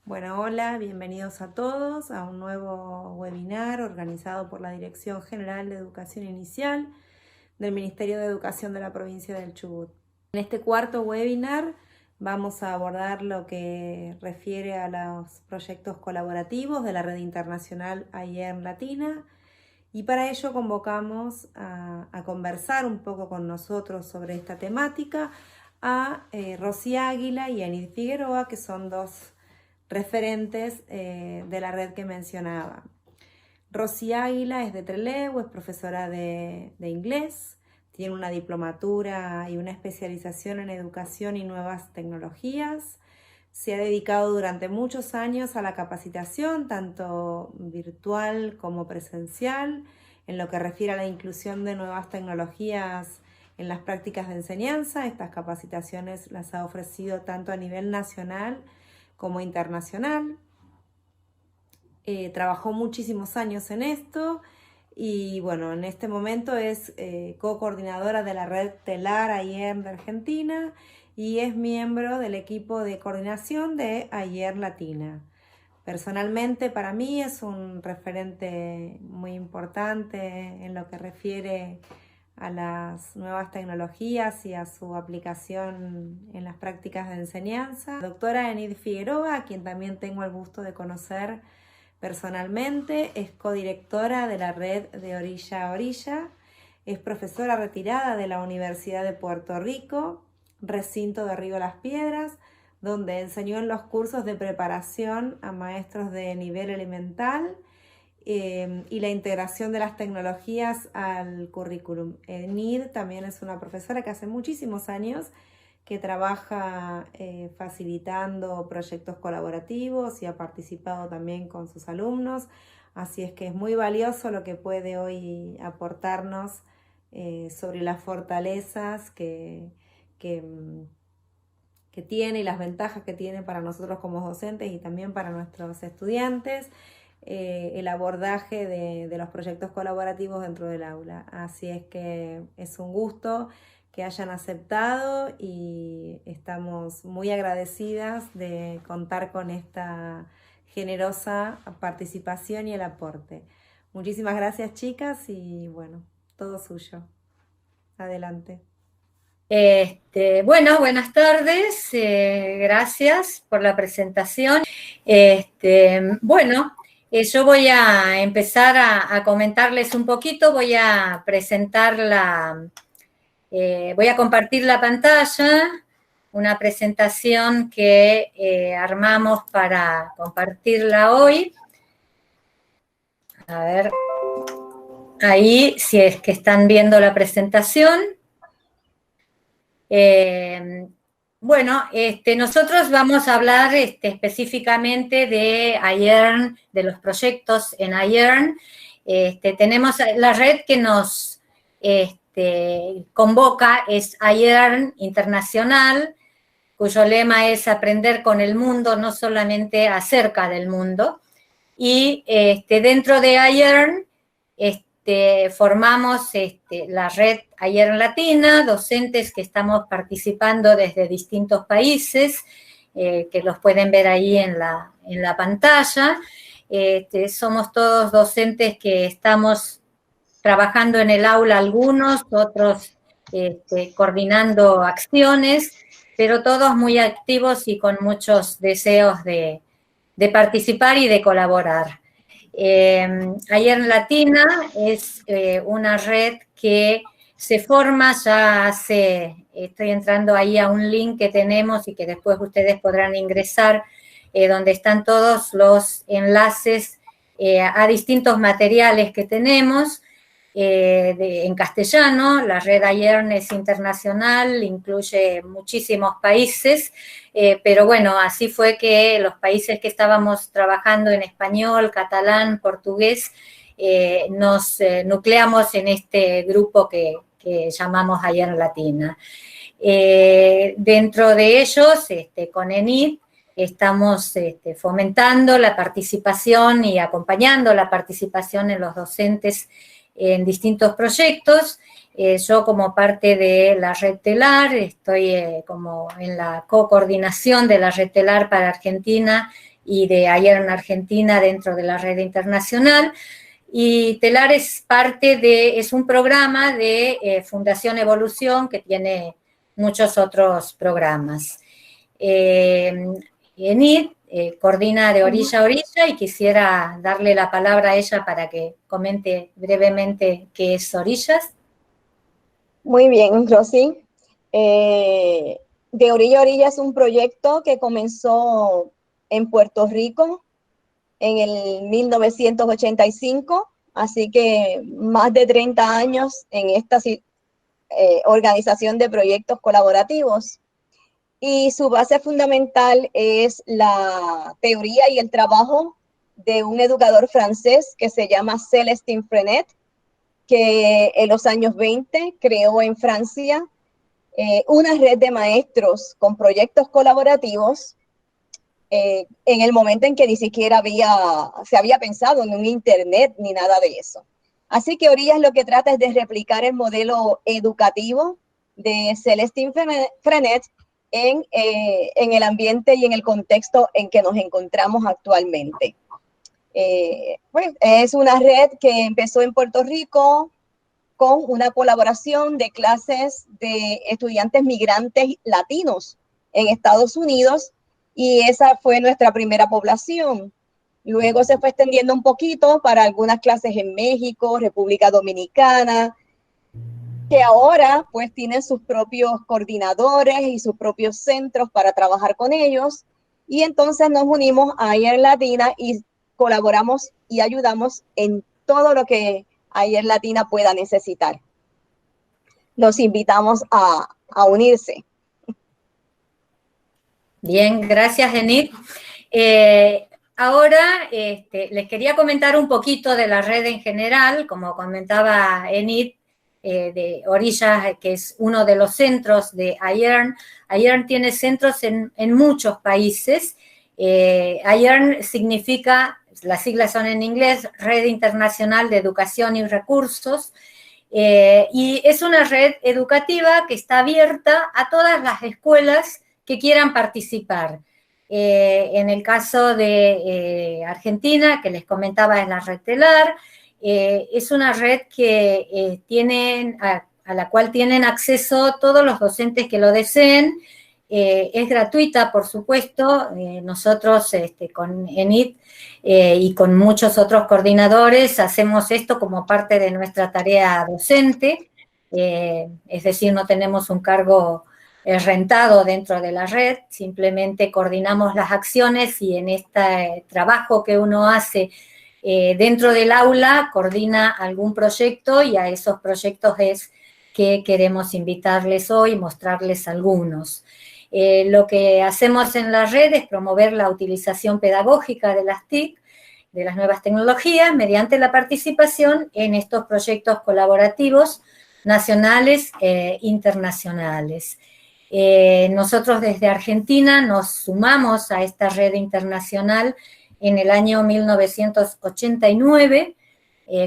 Bueno, hola, bienvenidos a todos a un nuevo webinar organizado por la Dirección General de Educación Inicial del Ministerio de Educación de la provincia del Chubut. En este cuarto webinar vamos a abordar lo que refiere a los proyectos colaborativos de la Red Internacional AIERN Latina, y para ello convocamos a conversar un poco con nosotros sobre esta temática a Rosy Águila y a Enid Figueroa, que son dos referentes de la red que mencionaba. Rosy Águila es de Trelew, es profesora de inglés, tiene una diplomatura y una especialización en educación y nuevas tecnologías. Se ha dedicado durante muchos años a la capacitación, tanto virtual como presencial, en lo que refiere a la inclusión de nuevas tecnologías en las prácticas de enseñanza. Estas capacitaciones las ha ofrecido tanto a nivel nacional como internacional. Trabajó muchísimos años en esto y bueno, en este momento es co-coordinadora de la red TELAR AIERN de Argentina y es miembro del equipo de coordinación de AIERN Latina. Personalmente, para mí es un referente muy importante en lo que refiere a las nuevas tecnologías y a su aplicación en las prácticas de enseñanza. La doctora Enid Figueroa, a quien también tengo el gusto de conocer personalmente, es codirectora de la red de Orilla a Orilla, es profesora retirada de la Universidad de Puerto Rico, recinto de Río Las Piedras, donde enseñó en los cursos de preparación a maestros de nivel elemental y la integración de las tecnologías al currículum. Enid también es una profesora que hace muchísimos años que trabaja facilitando proyectos colaborativos y ha participado también con sus alumnos, así es que es muy valioso lo que puede hoy aportarnos sobre las fortalezas que tiene y las ventajas que tiene para nosotros como docentes y también para nuestros estudiantes el abordaje de los proyectos colaborativos dentro del aula. Así es que es un gusto que hayan aceptado y estamos muy agradecidas de contar con esta generosa participación y el aporte. Muchísimas gracias, chicas, y bueno, todo suyo. Adelante. Bueno, buenas tardes, gracias por la presentación. Yo voy a empezar a comentarles un poquito, voy a voy a compartir la pantalla, una presentación que armamos para compartirla hoy. A ver, ahí, si es que están viendo la presentación. Nosotros vamos a hablar específicamente de AIERN, de los proyectos en AIERN. Tenemos la red que nos convoca, es AIERN Internacional, cuyo lema es aprender con el mundo, no solamente acerca del mundo. Y dentro de AIERN, formamos la red AIERN Latina, docentes que estamos participando desde distintos países, que los pueden ver ahí en la pantalla. Somos todos docentes que estamos trabajando en el aula, algunos, otros coordinando acciones, pero todos muy activos y con muchos deseos de participar y de colaborar. AIERN Latina es una red que se forma ya hace, estoy entrando ahí a un link que tenemos y que después ustedes podrán ingresar, donde están todos los enlaces a distintos materiales que tenemos en castellano. La red AIERN es internacional, incluye muchísimos países, pero bueno, así fue que los países que estábamos trabajando en español, catalán, portugués, nos nucleamos en este grupo que llamamos AIERN Latina. Dentro de ellos, con ENID, estamos fomentando la participación y acompañando la participación en los docentes en distintos proyectos. Yo, como parte de la red TELAR, estoy como en la co-coordinación de la red TELAR para Argentina y de Ayer en Argentina dentro de la red internacional. Y TELAR es es un programa de Fundación Evolución que tiene muchos otros programas. Enid coordina de orilla a orilla y quisiera darle la palabra a ella para que comente brevemente qué es Orillas. Muy bien, Rosy. De Orilla a Orilla es un proyecto que comenzó en Puerto Rico en el 1985, así que más de 30 años en esta organización de proyectos colaborativos. Y su base fundamental es la teoría y el trabajo de un educador francés que se llama Célestin Freinet, que en los años 20 creó en Francia una red de maestros con proyectos colaborativos en el momento en que ni siquiera se había pensado en un internet ni nada de eso. Así que Orillas lo que trata es de replicar el modelo educativo de Célestin Freinet en el ambiente y en el contexto en que nos encontramos actualmente. Pues, es una red que empezó en Puerto Rico con una colaboración de clases de estudiantes migrantes latinos en Estados Unidos, y esa fue nuestra primera población. Luego se fue extendiendo un poquito para algunas clases en México, República Dominicana, que ahora pues tienen sus propios coordinadores y sus propios centros para trabajar con ellos, y entonces nos unimos a Ayer Latina y colaboramos y ayudamos en todo lo que Ayer Latina pueda necesitar. Los invitamos a unirse. Bien, gracias, Enid. Ahora les quería comentar un poquito de la red en general. Como comentaba Enid, de Orillas, que es uno de los centros de AYERN. AYERN tiene centros en muchos países. AYERN significa, las siglas son en inglés, Red Internacional de Educación y Recursos, y es una red educativa que está abierta a todas las escuelas que quieran participar. En el caso de Argentina, que les comentaba, es la red TELAR. Es una red que a la cual tienen acceso todos los docentes que lo deseen. Es gratuita, por supuesto. Nosotros con ENID y con muchos otros coordinadores hacemos esto como parte de nuestra tarea docente, es decir, no tenemos un cargo rentado dentro de la red, simplemente coordinamos las acciones y en este trabajo que uno hace dentro del aula coordina algún proyecto, y a esos proyectos es que queremos invitarles hoy, mostrarles algunos. Lo que hacemos en la red es promover la utilización pedagógica de las TIC, de las nuevas tecnologías, mediante la participación en estos proyectos colaborativos nacionales e internacionales. Nosotros desde Argentina nos sumamos a esta red internacional en el año 1989,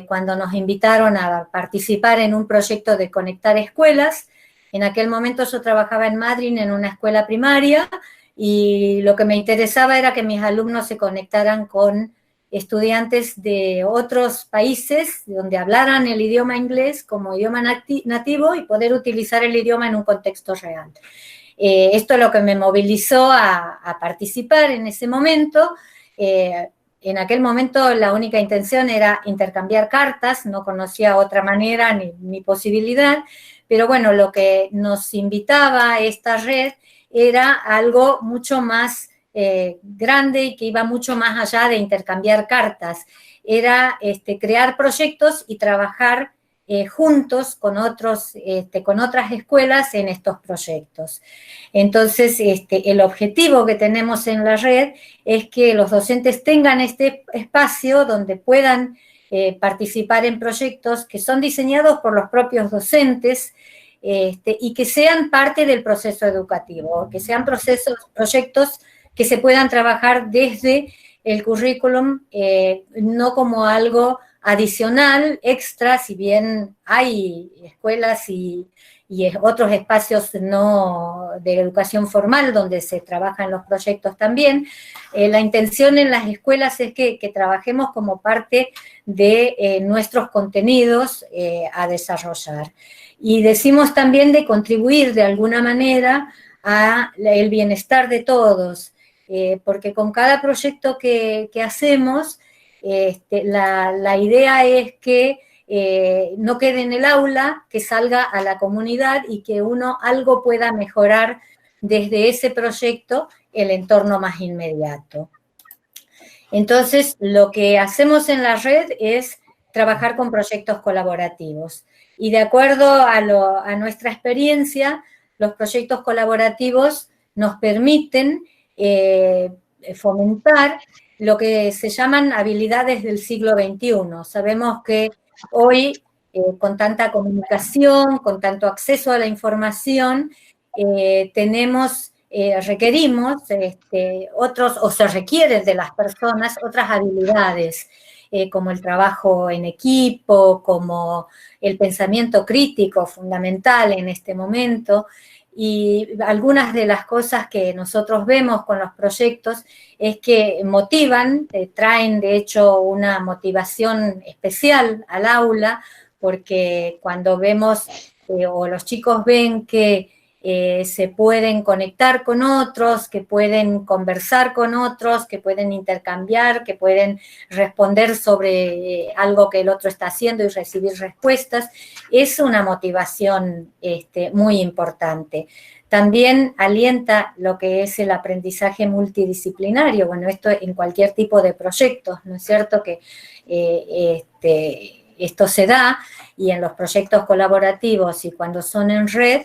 cuando nos invitaron a participar en un proyecto de conectar escuelas. En aquel momento yo trabajaba en Madrid en una escuela primaria, y lo que me interesaba era que mis alumnos se conectaran con estudiantes de otros países donde hablaran el idioma inglés como idioma nativo y poder utilizar el idioma en un contexto real. Esto es lo que me movilizó a participar en ese momento. En aquel momento la única intención era intercambiar cartas, no conocía otra manera ni posibilidad, pero bueno, lo que nos invitaba a esta red era algo mucho más grande y que iba mucho más allá de intercambiar cartas. Era crear proyectos y trabajar juntos con otras escuelas en estos proyectos. Entonces, el objetivo que tenemos en la red es que los docentes tengan este espacio donde puedan participar en proyectos que son diseñados por los propios docentes, y que sean parte del proceso educativo, que sean proyectos que se puedan trabajar desde el currículum, no como algo adicional, extra, si bien hay escuelas y otros espacios no de educación formal, donde se trabajan los proyectos también. La intención en las escuelas es que trabajemos como parte de nuestros contenidos a desarrollar. Y decimos también de contribuir de alguna manera al bienestar de todos, porque con cada proyecto que hacemos, la idea es que no quede en el aula, que salga a la comunidad y que uno algo pueda mejorar desde ese proyecto el entorno más inmediato. Entonces, lo que hacemos en la red es trabajar con proyectos colaborativos. Y de acuerdo a nuestra experiencia, los proyectos colaborativos nos permiten fomentar lo que se llaman habilidades del siglo XXI. Sabemos que hoy, con tanta comunicación, con tanto acceso a la información, requerimos otros, o se requieren de las personas otras habilidades, como el trabajo en equipo, como el pensamiento crítico fundamental en este momento. Y algunas de las cosas que nosotros vemos con los proyectos es que motivan, traen de hecho una motivación especial al aula, porque cuando vemos o los chicos ven que se pueden conectar con otros, que pueden conversar con otros, que pueden intercambiar, que pueden responder sobre algo que el otro está haciendo y recibir respuestas, es una motivación muy importante. También alienta lo que es el aprendizaje multidisciplinario, bueno, esto en cualquier tipo de proyectos, ¿no es cierto? Que esto se da, y en los proyectos colaborativos y cuando son en red,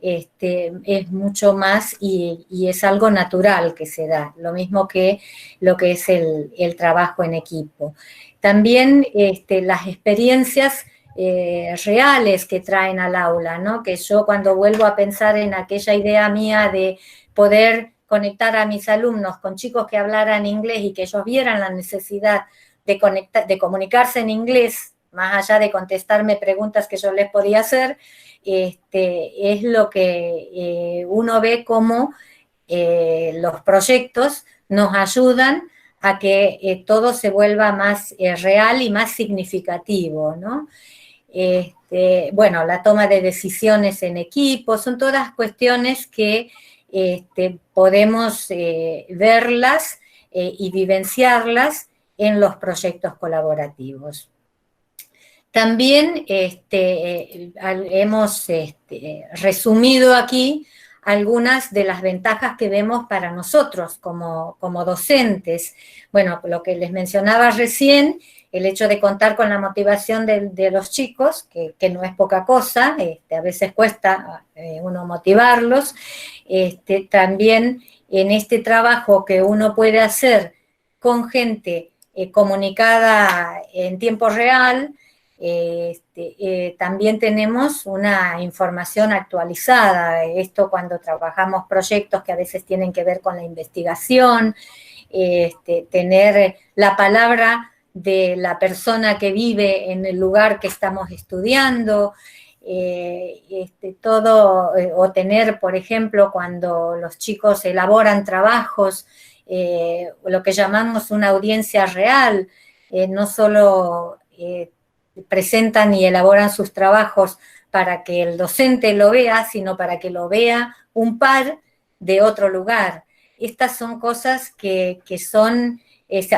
es mucho más y es algo natural que se da, lo mismo que lo que es el trabajo en equipo. También las experiencias reales que traen al aula, ¿no? Que yo cuando vuelvo a pensar en aquella idea mía de poder conectar a mis alumnos con chicos que hablaran inglés y que ellos vieran la necesidad de comunicarse en inglés, más allá de contestarme preguntas que yo les podía hacer, es lo que uno ve como los proyectos nos ayudan a que todo se vuelva más real y más significativo, ¿no? Bueno, la toma de decisiones en equipo, son todas cuestiones que podemos verlas y vivenciarlas en los proyectos colaborativos. También hemos resumido aquí algunas de las ventajas que vemos para nosotros como docentes. Bueno, lo que les mencionaba recién, el hecho de contar con la motivación de los chicos, que no es poca cosa, a veces cuesta uno motivarlos. También en este trabajo que uno puede hacer con gente comunicada en tiempo real, también tenemos una información actualizada. Esto cuando trabajamos proyectos que a veces tienen que ver con la investigación, tener la palabra de la persona que vive en el lugar que estamos estudiando, o tener, por ejemplo, cuando los chicos elaboran trabajos, lo que llamamos una audiencia real, no solo presentan y elaboran sus trabajos para que el docente lo vea, sino para que lo vea un par de otro lugar. Estas son cosas que son,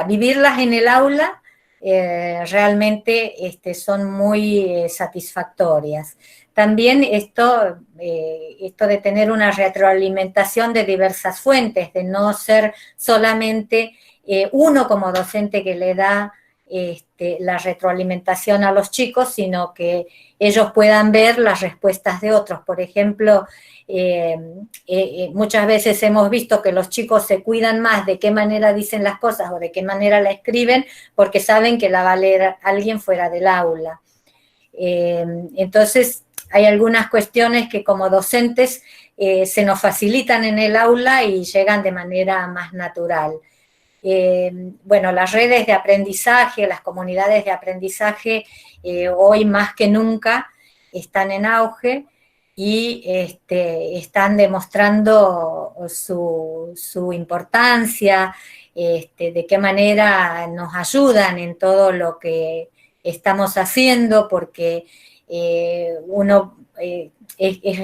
vivirlas en el aula realmente son muy satisfactorias. También esto de tener una retroalimentación de diversas fuentes, de no ser solamente uno como docente que le da la retroalimentación a los chicos, sino que ellos puedan ver las respuestas de otros. Por ejemplo, muchas veces hemos visto que los chicos se cuidan más de qué manera dicen las cosas o de qué manera la escriben, porque saben que la va a leer alguien fuera del aula. Entonces, hay algunas cuestiones que como docentes se nos facilitan en el aula y llegan de manera más natural. Bueno, las redes de aprendizaje, las comunidades de aprendizaje, hoy más que nunca están en auge. y están demostrando su importancia, de qué manera nos ayudan en todo lo que estamos haciendo, porque uno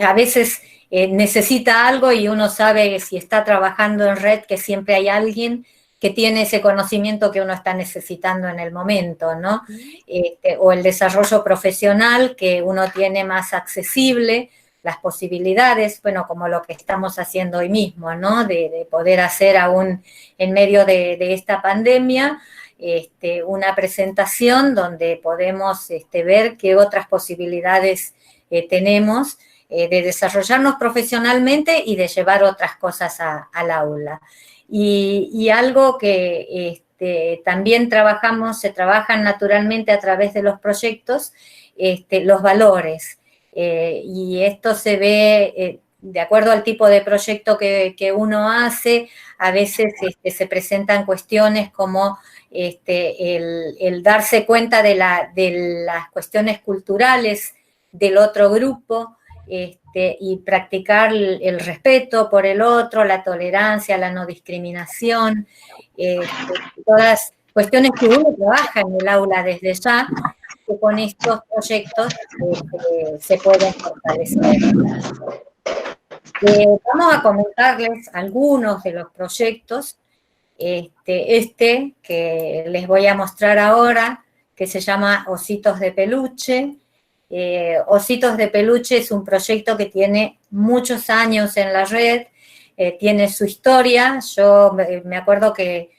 a veces necesita algo y uno sabe si está trabajando en red que siempre hay alguien que tiene ese conocimiento que uno está necesitando en el momento, ¿no? O el desarrollo profesional que uno tiene más accesible, las posibilidades, bueno, como lo que estamos haciendo hoy mismo, ¿no? De poder hacer aún en medio de esta pandemia una presentación donde podemos ver qué otras posibilidades tenemos de desarrollarnos profesionalmente y de llevar otras cosas al aula. Y algo que también se trabajan naturalmente a través de los proyectos, los valores. Y esto se ve de acuerdo al tipo de proyecto que uno hace. A veces se presentan cuestiones como el darse cuenta de las cuestiones culturales del otro grupo, y practicar el respeto por el otro, la tolerancia, la no discriminación, todas cuestiones que uno trabaja en el aula desde ya, que con estos proyectos se pueden fortalecer. Vamos a comentarles algunos de los proyectos. Que les voy a mostrar ahora, que se llama Ositos de Peluche. Ositos de Peluche es un proyecto que tiene muchos años en la red, tiene su historia. Yo me acuerdo que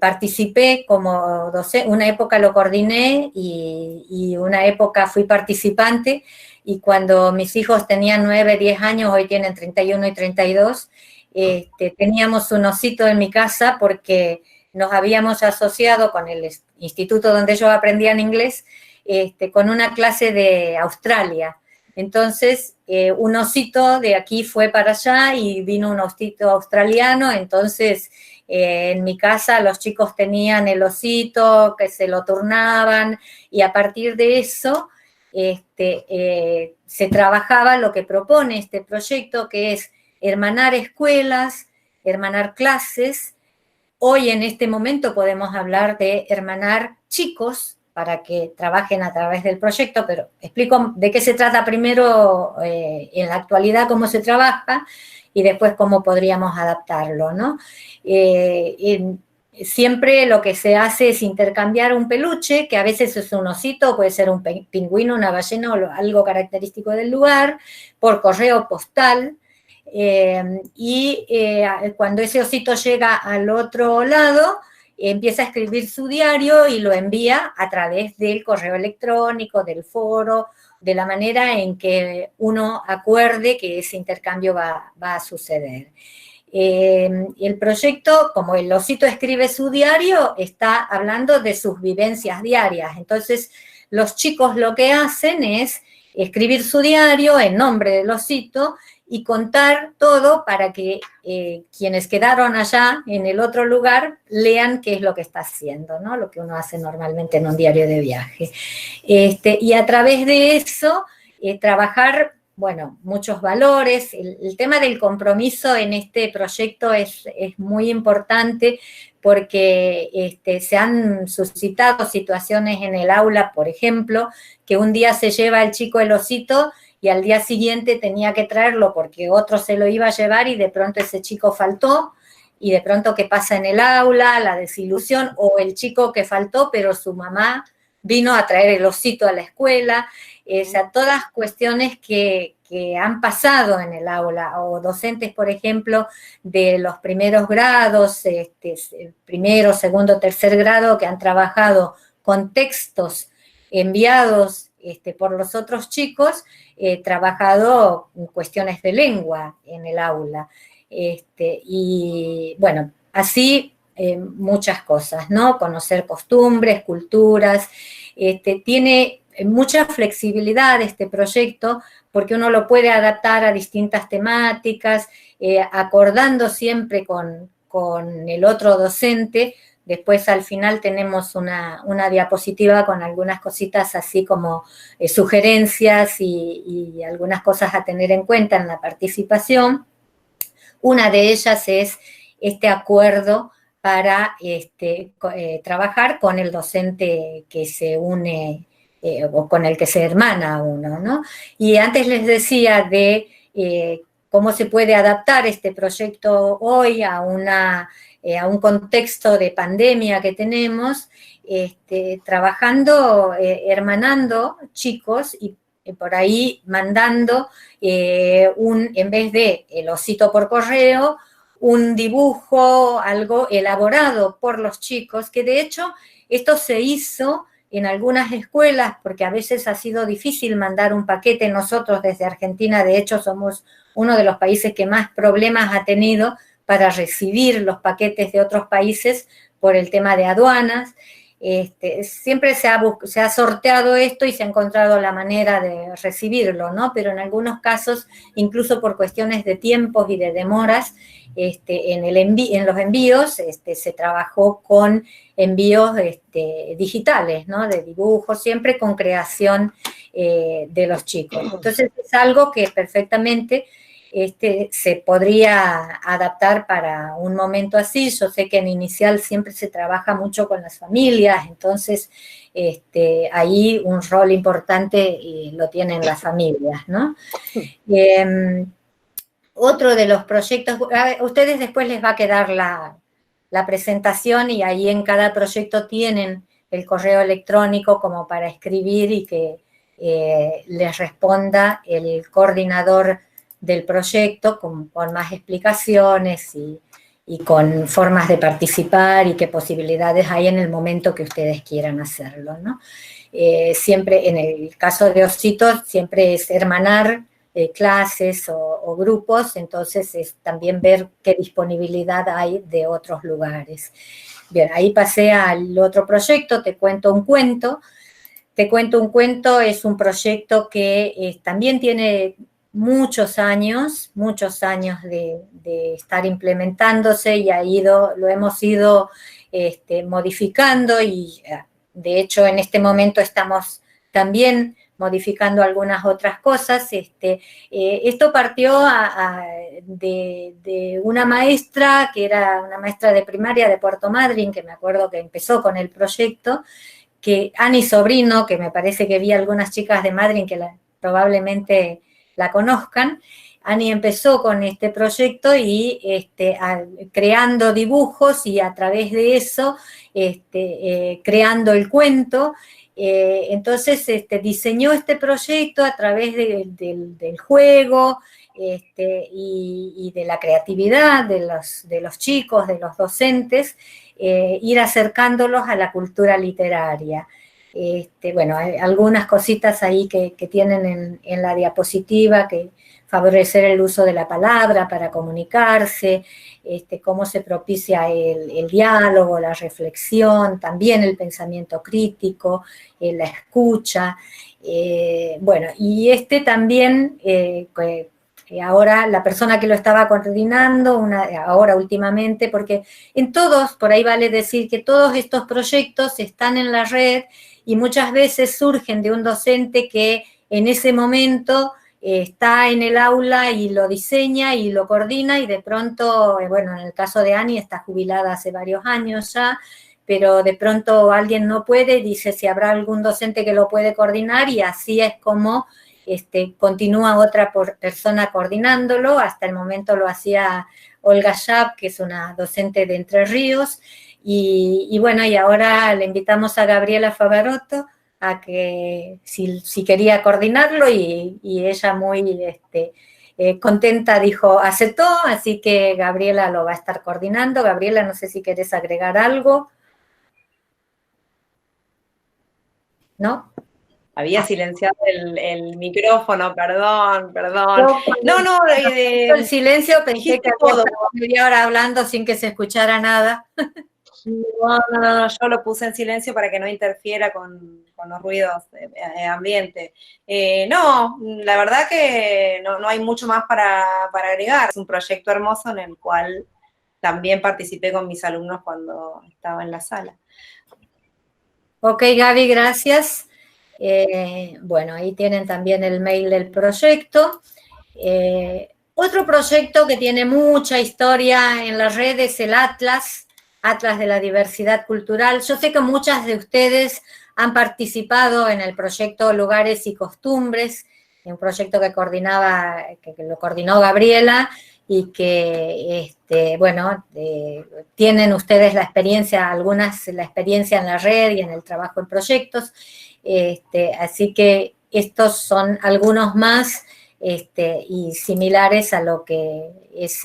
participé como docente, una época lo coordiné y una época fui participante, y cuando mis hijos tenían 9, 10 años, hoy tienen 31 y 32, teníamos un osito en mi casa porque nos habíamos asociado con el instituto donde ellos aprendían inglés, con una clase de Australia. Entonces, un osito de aquí fue para allá y vino un osito australiano. Entonces, en mi casa los chicos tenían el osito, que se lo turnaban, y a partir de eso se trabajaba lo que propone este proyecto, que es hermanar escuelas, hermanar clases. Hoy en este momento podemos hablar de hermanar chicos para que trabajen a través del proyecto, pero explico de qué se trata primero en la actualidad, cómo se trabaja, y después cómo podríamos adaptarlo, ¿no? Siempre lo que se hace es intercambiar un peluche, que a veces es un osito, puede ser un pingüino, una ballena o algo característico del lugar, por correo postal. Cuando ese osito llega al otro lado, empieza a escribir su diario y lo envía a través del correo electrónico, del foro, de la manera en que uno acuerde que ese intercambio va a suceder. El proyecto, como el osito escribe su diario, está hablando de sus vivencias diarias. Entonces, los chicos lo que hacen es escribir su diario en nombre del osito y contar todo para que quienes quedaron allá en el otro lugar lean qué es lo que está haciendo, ¿no? Lo que uno hace normalmente en un diario de viaje. Y a través de eso, trabajar, bueno, muchos valores. El tema del compromiso en este proyecto es muy importante, porque se han suscitado situaciones en el aula, por ejemplo, que un día se lleva el chico el osito y al día siguiente tenía que traerlo porque otro se lo iba a llevar y de pronto ese chico faltó, y de pronto qué pasa en el aula, la desilusión, o el chico que faltó pero su mamá vino a traer el osito a la escuela. O sea, todas cuestiones que han pasado en el aula, o docentes, por ejemplo, de los primeros grados, primero, segundo, tercer grado, que han trabajado con textos enviados por los otros chicos, trabajado cuestiones de lengua en el aula. Y bueno, así muchas cosas, ¿no? Conocer costumbres, culturas. Tiene mucha flexibilidad este proyecto, porque uno lo puede adaptar a distintas temáticas, acordando siempre con el otro docente Después al final tenemos una diapositiva con algunas cositas así como sugerencias y algunas cosas a tener en cuenta en la participación. Una de ellas es este acuerdo para trabajar con el docente que se une o con el que se hermana uno, ¿no? Y antes les decía de cómo se puede adaptar este proyecto hoy a un contexto de pandemia que tenemos, trabajando, hermanando chicos y por ahí mandando en vez de el osito por correo, un dibujo, algo elaborado por los chicos, que de hecho esto se hizo en algunas escuelas, porque a veces ha sido difícil mandar un paquete. Nosotros desde Argentina, de hecho, somos uno de los países que más problemas ha tenido para recibir los paquetes de otros países por el tema de aduanas. Siempre se ha sorteado esto y se ha encontrado la manera de recibirlo, ¿no? Pero en algunos casos, incluso por cuestiones de tiempos y de demoras, en los envíos se trabajó con envíos digitales, ¿no? De dibujos, siempre con creación de los chicos. Entonces es algo que perfectamente se podría adaptar para un momento así. Yo sé que en Inicial siempre se trabaja mucho con las familias, entonces ahí un rol importante lo tienen las familias, ¿no? Otro de los proyectos, a ustedes después les va a quedar la presentación y ahí en cada proyecto tienen el correo electrónico como para escribir y que les responda el coordinador del proyecto con más explicaciones y con formas de participar y qué posibilidades hay en el momento que ustedes quieran hacerlo, ¿no? Siempre, en el caso de Ositos, siempre es hermanar clases o grupos, entonces es también ver qué disponibilidad hay de otros lugares. Bien, ahí pasé al otro proyecto, Te cuento un cuento. Te cuento un cuento es un proyecto que también tiene muchos años de estar implementándose y lo hemos ido modificando y de hecho en este momento estamos también modificando algunas otras cosas. Esto partió de una maestra que era una maestra de primaria de Puerto Madryn, que me acuerdo que empezó con el proyecto, que Ani Sobrino, que me parece que vi algunas chicas de Madryn que probablemente la conozcan. Ani empezó con este proyecto y creando dibujos y a través de eso creando el cuento. Entonces diseñó este proyecto a través del juego y de la creatividad de los chicos, de los docentes, ir acercándolos a la cultura literaria. Bueno, hay algunas cositas ahí que tienen en la diapositiva, que favorecer el uso de la palabra para comunicarse, cómo se propicia el diálogo, la reflexión, también el pensamiento crítico, la escucha. Bueno, y también, ahora la persona que lo estaba coordinando, ahora últimamente, porque en todos, por ahí vale decir que todos estos proyectos están en la red y muchas veces surgen de un docente que en ese momento está en el aula y lo diseña y lo coordina y de pronto, bueno, en el caso de Ani está jubilada hace varios años ya, pero de pronto alguien no puede, dice si habrá algún docente que lo puede coordinar y así es como continúa otra persona coordinándolo. Hasta el momento lo hacía Olga Schaap, que es una docente de Entre Ríos, y bueno, y ahora le invitamos a Gabriela Favarotto a que si quería coordinarlo y ella muy contenta dijo aceptó, así que Gabriela lo va a estar coordinando. Gabriela, no sé si querés agregar algo. ¿No? Había silenciado el micrófono, perdón. No, el silencio, pensé que había estado media hora hablando sin que se escuchara nada. No, yo lo puse en silencio para que no interfiera con los ruidos ambiente. No, la verdad que no hay mucho más para agregar. Es un proyecto hermoso en el cual también participé con mis alumnos cuando estaba en la sala. Ok, Gaby, gracias. Bueno, ahí tienen también el mail del proyecto. Otro proyecto que tiene mucha historia en la red es el Atlas de la Diversidad Cultural. Yo sé que muchas de ustedes han participado en el proyecto Lugares y Costumbres, un proyecto que lo coordinó Gabriela, y que, bueno, tienen ustedes la experiencia, algunas la experiencia en la red y en el trabajo en proyectos, así que estos son algunos más y similares a lo que es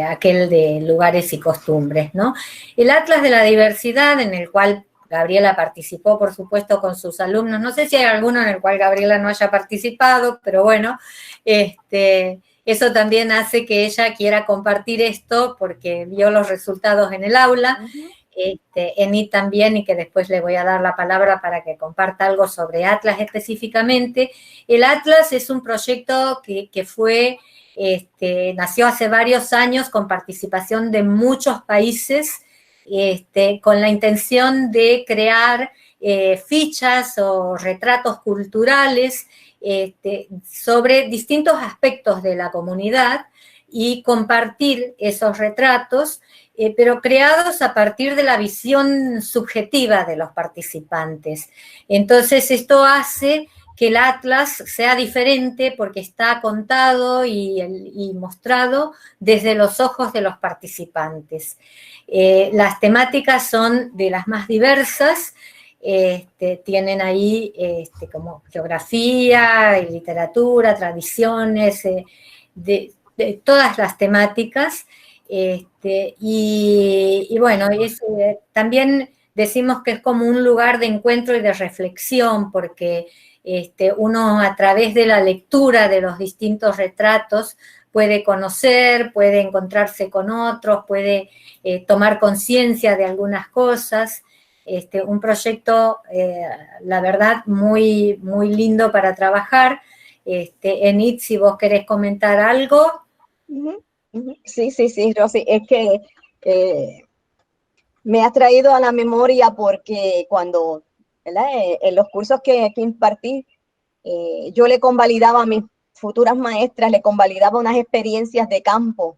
aquel de Lugares y Costumbres, ¿no? El Atlas de la Diversidad, en el cual Gabriela participó, por supuesto, con sus alumnos. No sé si hay alguno en el cual Gabriela no haya participado, pero bueno, eso también hace que ella quiera compartir esto porque vio los resultados en el aula. Enid también, y que después le voy a dar la palabra para que comparta algo sobre Atlas específicamente. El Atlas es un proyecto que nació hace varios años con participación de muchos países, con la intención de crear fichas o retratos culturales sobre distintos aspectos de la comunidad y compartir esos retratos, pero creados a partir de la visión subjetiva de los participantes. Entonces, esto hace que el Atlas sea diferente porque está contado y mostrado desde los ojos de los participantes. Las temáticas son de las más diversas. Tienen ahí como geografía, literatura, tradiciones, de todas las temáticas, y bueno, también decimos que es como un lugar de encuentro y de reflexión, porque uno a través de la lectura de los distintos retratos puede conocer, puede encontrarse con otros, puede tomar conciencia de algunas cosas. Un proyecto, la verdad, muy, muy lindo para trabajar. Enid, si vos querés comentar algo. Sí, Rosy, es que me ha traído a la memoria porque cuando, ¿verdad? En los cursos que impartí, yo le convalidaba a mis futuras maestras, le convalidaba unas experiencias de campo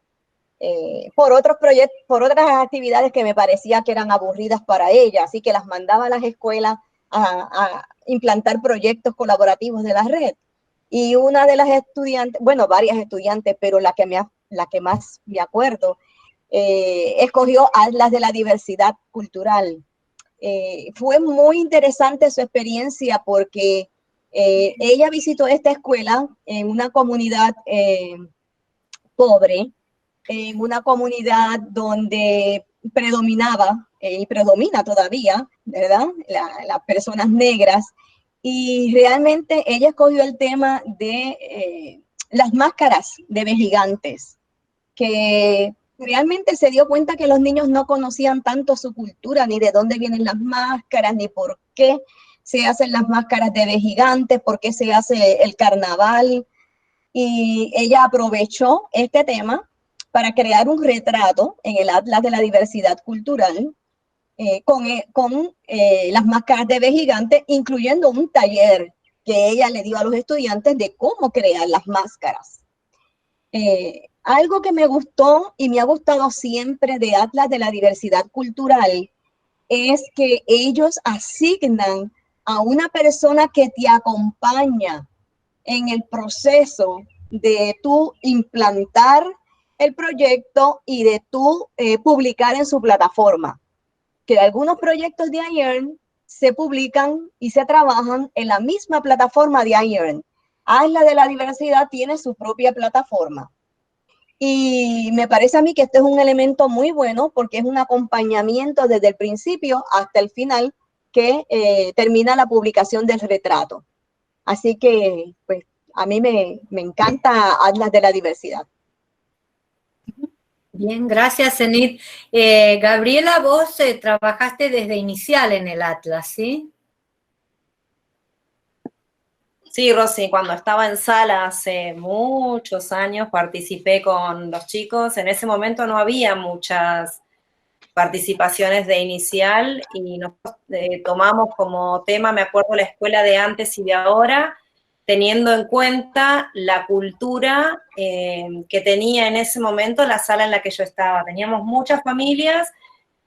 por otros proyectos, por otras actividades que me parecía que eran aburridas para ellas, así que las mandaba a las escuelas a implantar proyectos colaborativos de la red. Y una de las estudiantes, bueno, varias estudiantes, pero la que más me acuerdo, escogió Atlas de la Diversidad Cultural. Fue muy interesante su experiencia porque ella visitó esta escuela en una comunidad pobre, en una comunidad donde predominaba y predomina todavía, ¿verdad? Las personas negras. Y realmente ella escogió el tema de las máscaras de vejigantes, que realmente se dio cuenta que los niños no conocían tanto su cultura, ni de dónde vienen las máscaras, ni por qué se hacen las máscaras de vejigantes, por qué se hace el carnaval. Y ella aprovechó este tema para crear un retrato en el Atlas de la Diversidad Cultural con las máscaras de vejigantes, incluyendo un taller que ella le dio a los estudiantes de cómo crear las máscaras. Algo que me gustó y me ha gustado siempre de Atlas de la Diversidad Cultural es que ellos asignan a una persona que te acompaña en el proceso de tú implantar el proyecto y de tú publicar en su plataforma. Que algunos proyectos de iEarn se publican y se trabajan en la misma plataforma de iEarn. Atlas de la Diversidad tiene su propia plataforma. Y me parece a mí que este es un elemento muy bueno porque es un acompañamiento desde el principio hasta el final que termina la publicación del retrato. Así que, pues, a mí me encanta Atlas de la Diversidad. Bien, gracias, Enid. Gabriela, vos trabajaste desde inicial en el Atlas, ¿sí? Sí, Rosy, cuando estaba en sala hace muchos años participé con los chicos. En ese momento no había muchas participaciones de inicial y nosotros tomamos como tema, me acuerdo, la escuela de antes y de ahora, teniendo en cuenta la cultura que tenía en ese momento la sala en la que yo estaba. Teníamos muchas familias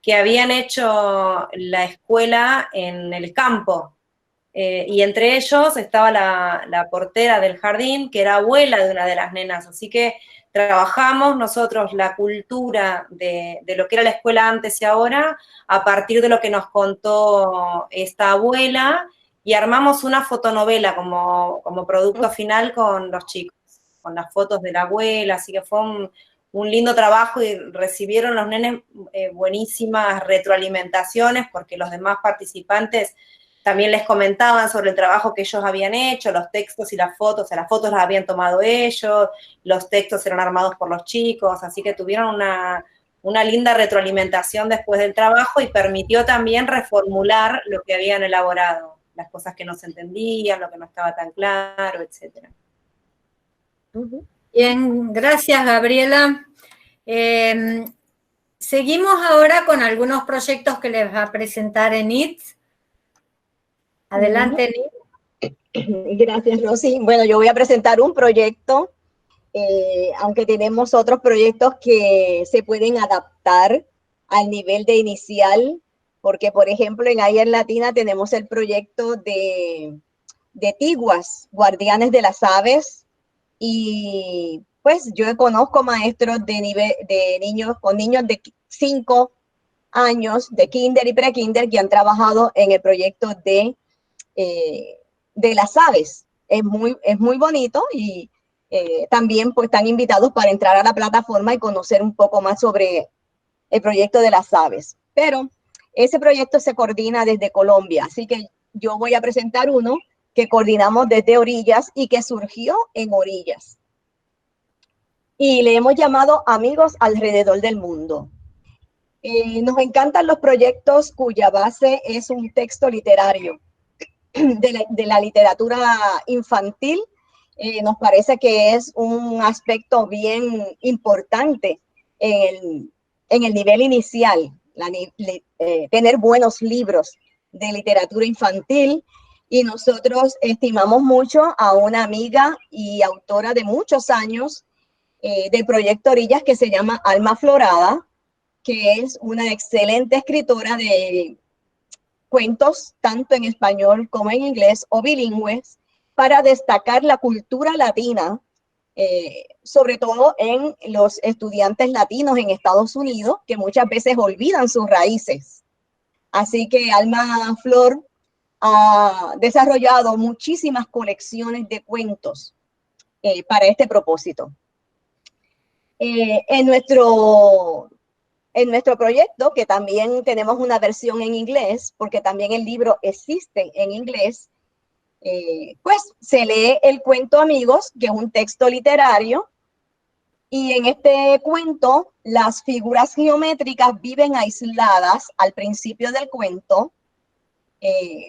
que habían hecho la escuela en el campo, y entre ellos estaba la portera del jardín, que era abuela de una de las nenas, así que trabajamos nosotros la cultura de lo que era la escuela antes y ahora, a partir de lo que nos contó esta abuela, y armamos una fotonovela como producto final con los chicos, con las fotos de la abuela, así que fue un lindo trabajo y recibieron los nenes buenísimas retroalimentaciones, porque los demás participantes también les comentaban sobre el trabajo que ellos habían hecho, los textos y las fotos, o sea, las fotos las habían tomado ellos, los textos eran armados por los chicos, así que tuvieron una linda retroalimentación después del trabajo y permitió también reformular lo que habían elaborado, las cosas que no se entendían, lo que no estaba tan claro, etc. Bien, gracias, Gabriela. Seguimos ahora con algunos proyectos que les va a presentar Enid. Adelante, Enid. Gracias, Rosy. Bueno, yo voy a presentar un proyecto, aunque tenemos otros proyectos que se pueden adaptar al nivel de inicial, porque, por ejemplo, en Ayer Latina tenemos el proyecto de Tiguas, Guardianes de las Aves, y pues yo conozco maestros de niños, con niños de 5 años, de kinder y pre-kinder, que han trabajado en el proyecto de las aves. Es muy bonito y también pues están invitados para entrar a la plataforma y conocer un poco más sobre el proyecto de las aves. Pero ese proyecto se coordina desde Colombia, así que yo voy a presentar uno que coordinamos desde Orillas y que surgió en Orillas. Y le hemos llamado Amigos Alrededor del Mundo. Nos encantan los proyectos cuya base es un texto literario de la literatura infantil. Nos parece que es un aspecto bien importante en el nivel inicial, tener buenos libros de literatura infantil. Y nosotros estimamos mucho a una amiga y autora de muchos años del proyecto Orillas, que se llama Alma Florada, que es una excelente escritora de cuentos, tanto en español como en inglés o bilingües, para destacar la cultura latina, sobre todo en los estudiantes latinos en Estados Unidos, que muchas veces olvidan sus raíces. Así que Alma Flor ha desarrollado muchísimas colecciones de cuentos para este propósito. En nuestro proyecto, que también tenemos una versión en inglés, porque también el libro existe en inglés, pues se lee el cuento Amigos, que es un texto literario, y en este cuento las figuras geométricas viven aisladas al principio del cuento.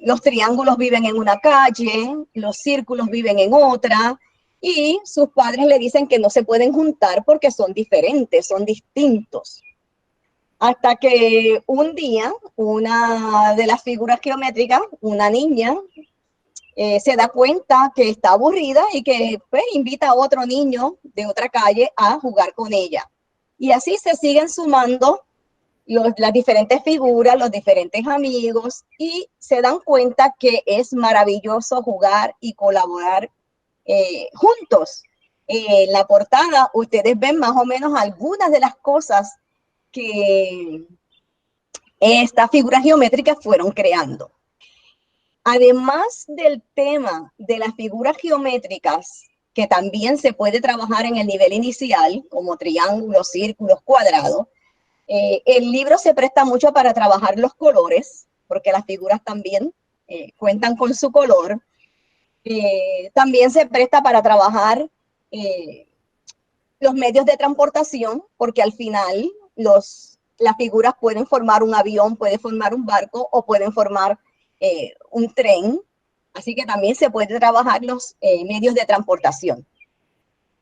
Los triángulos viven en una calle, los círculos viven en otra, y sus padres le dicen que no se pueden juntar porque son diferentes, son distintos. Hasta que un día, una de las figuras geométricas, una niña, se da cuenta que está aburrida y que pues, invita a otro niño de otra calle a jugar con ella. Y así se siguen sumando las diferentes figuras, los diferentes amigos, y se dan cuenta que es maravilloso jugar y colaborar juntos. En la portada ustedes ven más o menos algunas de las cosas que estas figuras geométricas fueron creando. Además del tema de las figuras geométricas, que también se puede trabajar en el nivel inicial, como triángulos, círculos, cuadrados, el libro se presta mucho para trabajar los colores, porque las figuras también cuentan con su color. También se presta para trabajar los medios de transportación, porque al final las figuras pueden formar un avión, pueden formar un barco o pueden formar un tren. Así que también se puede trabajar los medios de transportación.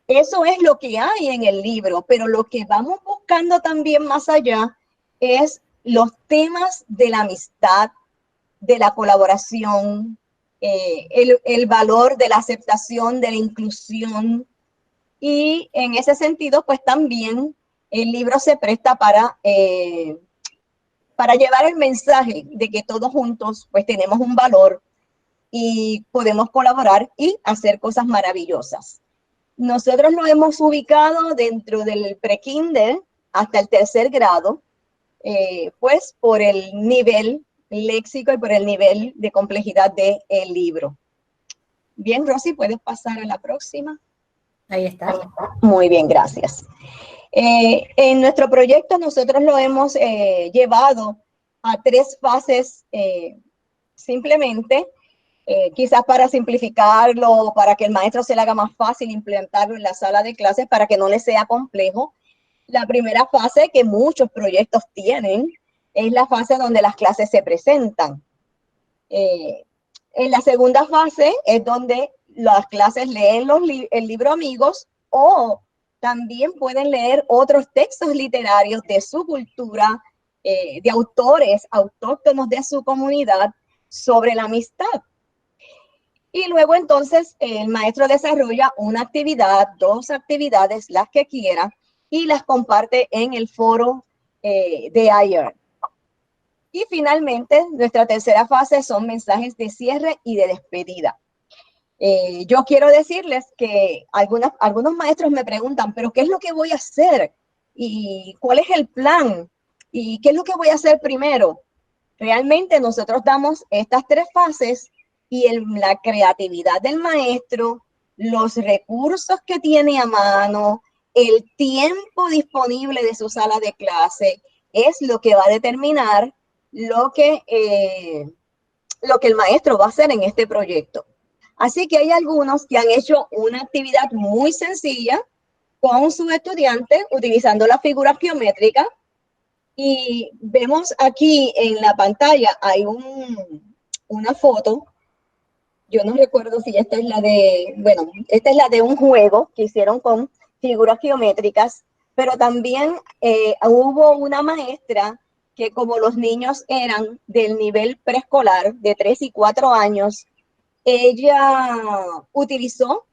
Eso es lo que hay en el libro, pero lo que vamos buscando también más allá es los temas de la amistad, de la colaboración, el valor de la aceptación, de la inclusión. Y en ese sentido, pues también el libro se presta para llevar el mensaje de que todos juntos pues tenemos un valor y podemos colaborar y hacer cosas maravillosas. Nosotros lo hemos ubicado dentro del pre-kinder hasta el 3er grado, pues por el nivel léxico y por el nivel de complejidad del libro. Bien, Rosy, ¿puedes pasar a la próxima? Ahí está. Muy bien, gracias. En nuestro proyecto nosotros lo hemos llevado a 3 fases simplemente, quizás para simplificarlo, para que el maestro se le haga más fácil implementarlo en la sala de clases, para que no le sea complejo. La primera fase que muchos proyectos tienen es la fase donde las clases se presentan. En la segunda fase es donde las clases leen el libro Amigos, o también pueden leer otros textos literarios de su cultura, de autores autóctonos de su comunidad sobre la amistad. Y luego entonces el maestro desarrolla una actividad, 2 actividades, las que quiera, y las comparte en el foro de iEarn. Y finalmente, nuestra tercera fase son mensajes de cierre y de despedida. Yo quiero decirles que algunos maestros me preguntan, ¿pero qué es lo que voy a hacer? ¿Y cuál es el plan? ¿Y qué es lo que voy a hacer primero? Realmente nosotros damos estas 3 fases y la creatividad del maestro, los recursos que tiene a mano, el tiempo disponible de su sala de clase, es lo que va a determinar lo que el maestro va a hacer en este proyecto. Así que hay algunos que han hecho una actividad muy sencilla con sus estudiantes utilizando las figuras geométricas, y vemos aquí en la pantalla hay una foto. Yo no recuerdo si esta es esta es la de un juego que hicieron con figuras geométricas, pero también hubo una maestra que, como los niños eran del nivel preescolar de 3 y 4 años, ella utilizó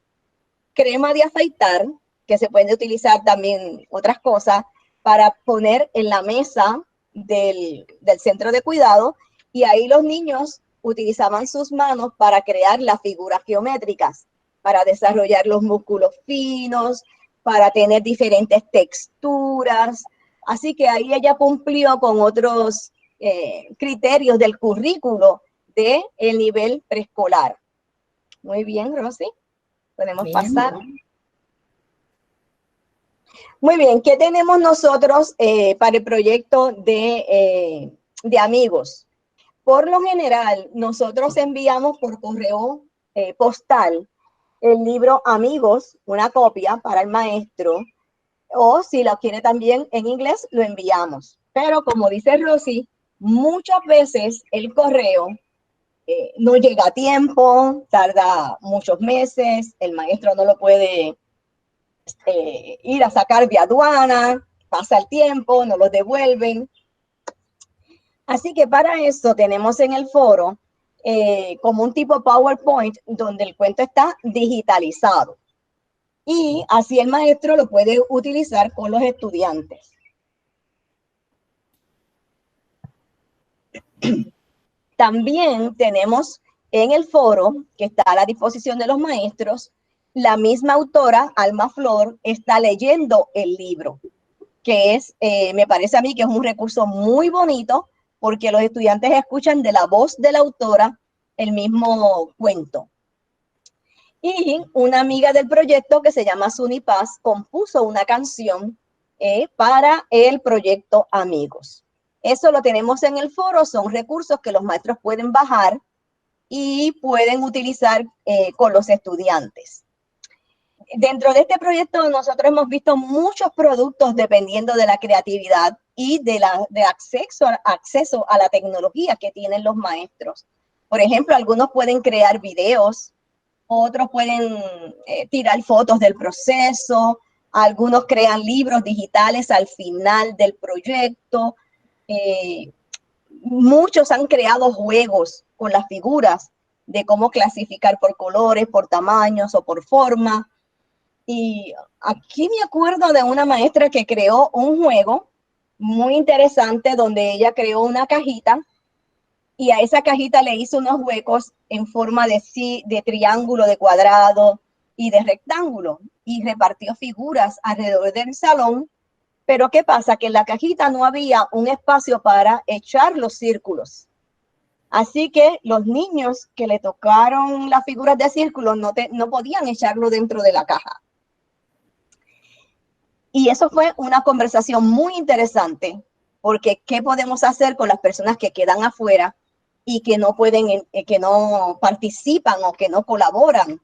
crema de afeitar, que se puede utilizar también otras cosas, para poner en la mesa del centro de cuidado, y ahí los niños utilizaban sus manos para crear las figuras geométricas, para desarrollar los músculos finos, para tener diferentes texturas. Así que ahí ella cumplió con otros criterios del currículo del nivel preescolar. Muy bien, Rosy. Podemos pasar. Muy bien, ¿qué tenemos nosotros para el proyecto de amigos? Por lo general, nosotros enviamos por correo postal el libro Amigos, una copia para el maestro, o si lo quiere también en inglés, lo enviamos. Pero como dice Rosy, muchas veces el correo no llega a tiempo, tarda muchos meses, el maestro no lo puede ir a sacar de aduana, pasa el tiempo, no lo devuelven. Así que para eso tenemos en el foro como un tipo PowerPoint donde el cuento está digitalizado. Y así el maestro lo puede utilizar con los estudiantes. También tenemos en el foro, que está a la disposición de los maestros, la misma autora, Alma Flor, está leyendo el libro, que es, me parece a mí que es un recurso muy bonito, porque los estudiantes escuchan de la voz de la autora el mismo cuento. Y una amiga del proyecto que se llama Suni Paz compuso una canción para el proyecto Amigos. Eso lo tenemos en el foro, son recursos que los maestros pueden bajar y pueden utilizar con los estudiantes. Dentro de este proyecto nosotros hemos visto muchos productos dependiendo de la creatividad y de acceso a la tecnología que tienen los maestros. Por ejemplo, algunos pueden crear videos, otros pueden tirar fotos del proceso, algunos crean libros digitales al final del proyecto. Muchos han creado juegos con las figuras de cómo clasificar por colores, por tamaños o por forma. Y aquí me acuerdo de una maestra que creó un juego muy interesante donde ella creó una cajita y a esa cajita le hizo unos huecos en forma de triángulo, de cuadrado y de rectángulo y repartió figuras alrededor del salón. Pero ¿qué pasa? Que en la cajita no había un espacio para echar los círculos. Así que los niños que le tocaron las figuras de círculos no podían echarlo dentro de la caja. Y eso fue una conversación muy interesante, porque ¿qué podemos hacer con las personas que quedan afuera y que no pueden, que no participan o que no colaboran?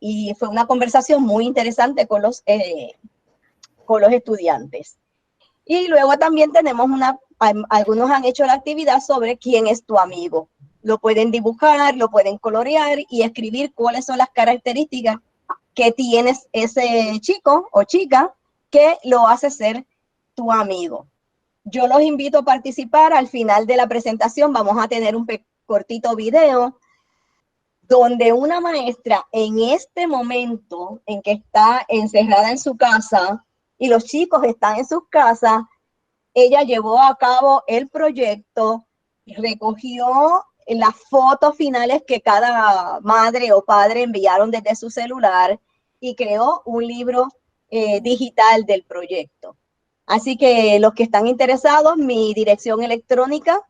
Y fue una conversación muy interesante con los estudiantes. Y luego también tenemos algunos han hecho la actividad sobre quién es tu amigo. Lo pueden dibujar, lo pueden colorear y escribir cuáles son las características que tienes ese chico o chica que lo hace ser tu amigo. Yo los invito a participar. Al final de la presentación vamos a tener un cortito video donde una maestra en este momento en que está encerrada en su casa y los chicos están en sus casas, ella llevó a cabo el proyecto, recogió las fotos finales que cada madre o padre enviaron desde su celular y creó un libro digital del proyecto. Así que los que están interesados, mi dirección electrónica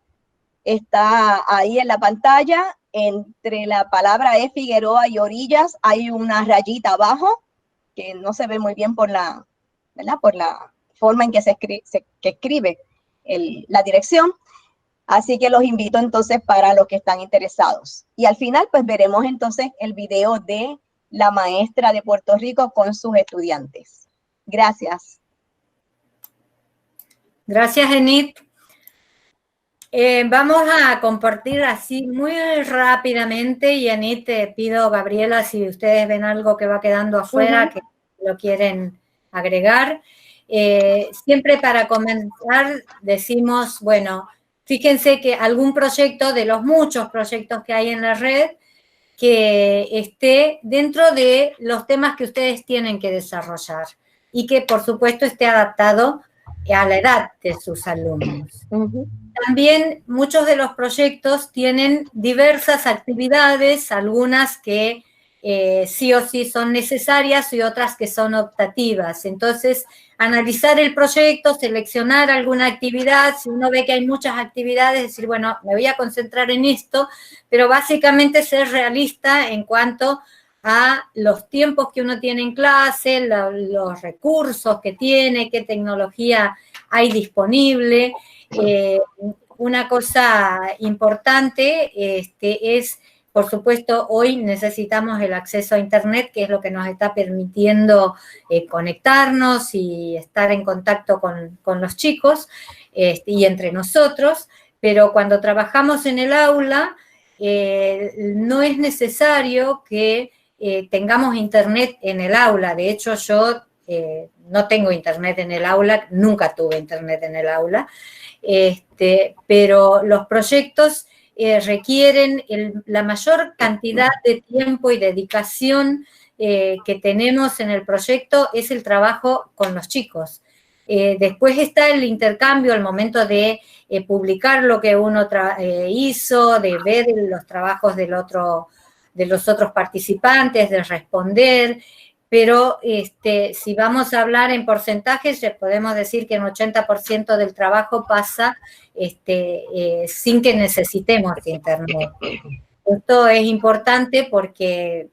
está ahí en la pantalla. Entre la palabra Figueroa y Orillas hay una rayita abajo que no se ve muy bien por la, ¿verdad? Por la forma en que se escribe la dirección. Así que los invito entonces para los que están interesados. Y al final pues veremos entonces el video de la maestra de Puerto Rico con sus estudiantes. Gracias. Gracias, Enid. Vamos a compartir así muy rápidamente y Enid, te pido, Gabriela, si ustedes ven algo que va quedando afuera, que lo quieren agregar. Siempre para comenzar decimos, bueno, fíjense que algún proyecto de los muchos proyectos que hay en la red que esté dentro de los temas que ustedes tienen que desarrollar y que, por supuesto, esté adaptado a la edad de sus alumnos. También muchos de los proyectos tienen diversas actividades, algunas que sí o sí son necesarias y otras que son optativas. Entonces, analizar el proyecto, seleccionar alguna actividad, si uno ve que hay muchas actividades, decir, bueno, me voy a concentrar en esto, pero básicamente ser realista en cuanto a los tiempos que uno tiene en clase, los recursos que tiene, qué tecnología hay disponible. Una cosa importante es, por supuesto, hoy necesitamos el acceso a Internet, que es lo que nos está permitiendo conectarnos y estar en contacto con los chicos y entre nosotros, pero cuando trabajamos en el aula, no es necesario que tengamos Internet en el aula. De hecho, yo no tengo Internet en el aula, nunca tuve Internet en el aula, pero los proyectos requieren la mayor cantidad de tiempo y dedicación que tenemos en el proyecto es el trabajo con los chicos. Después está el intercambio, el momento de publicar lo que uno hizo, de ver los trabajos de los otros participantes, de responder, pero si vamos a hablar en porcentajes, podemos decir que el 80% del trabajo pasa sin que necesitemos Internet. Esto es importante porque,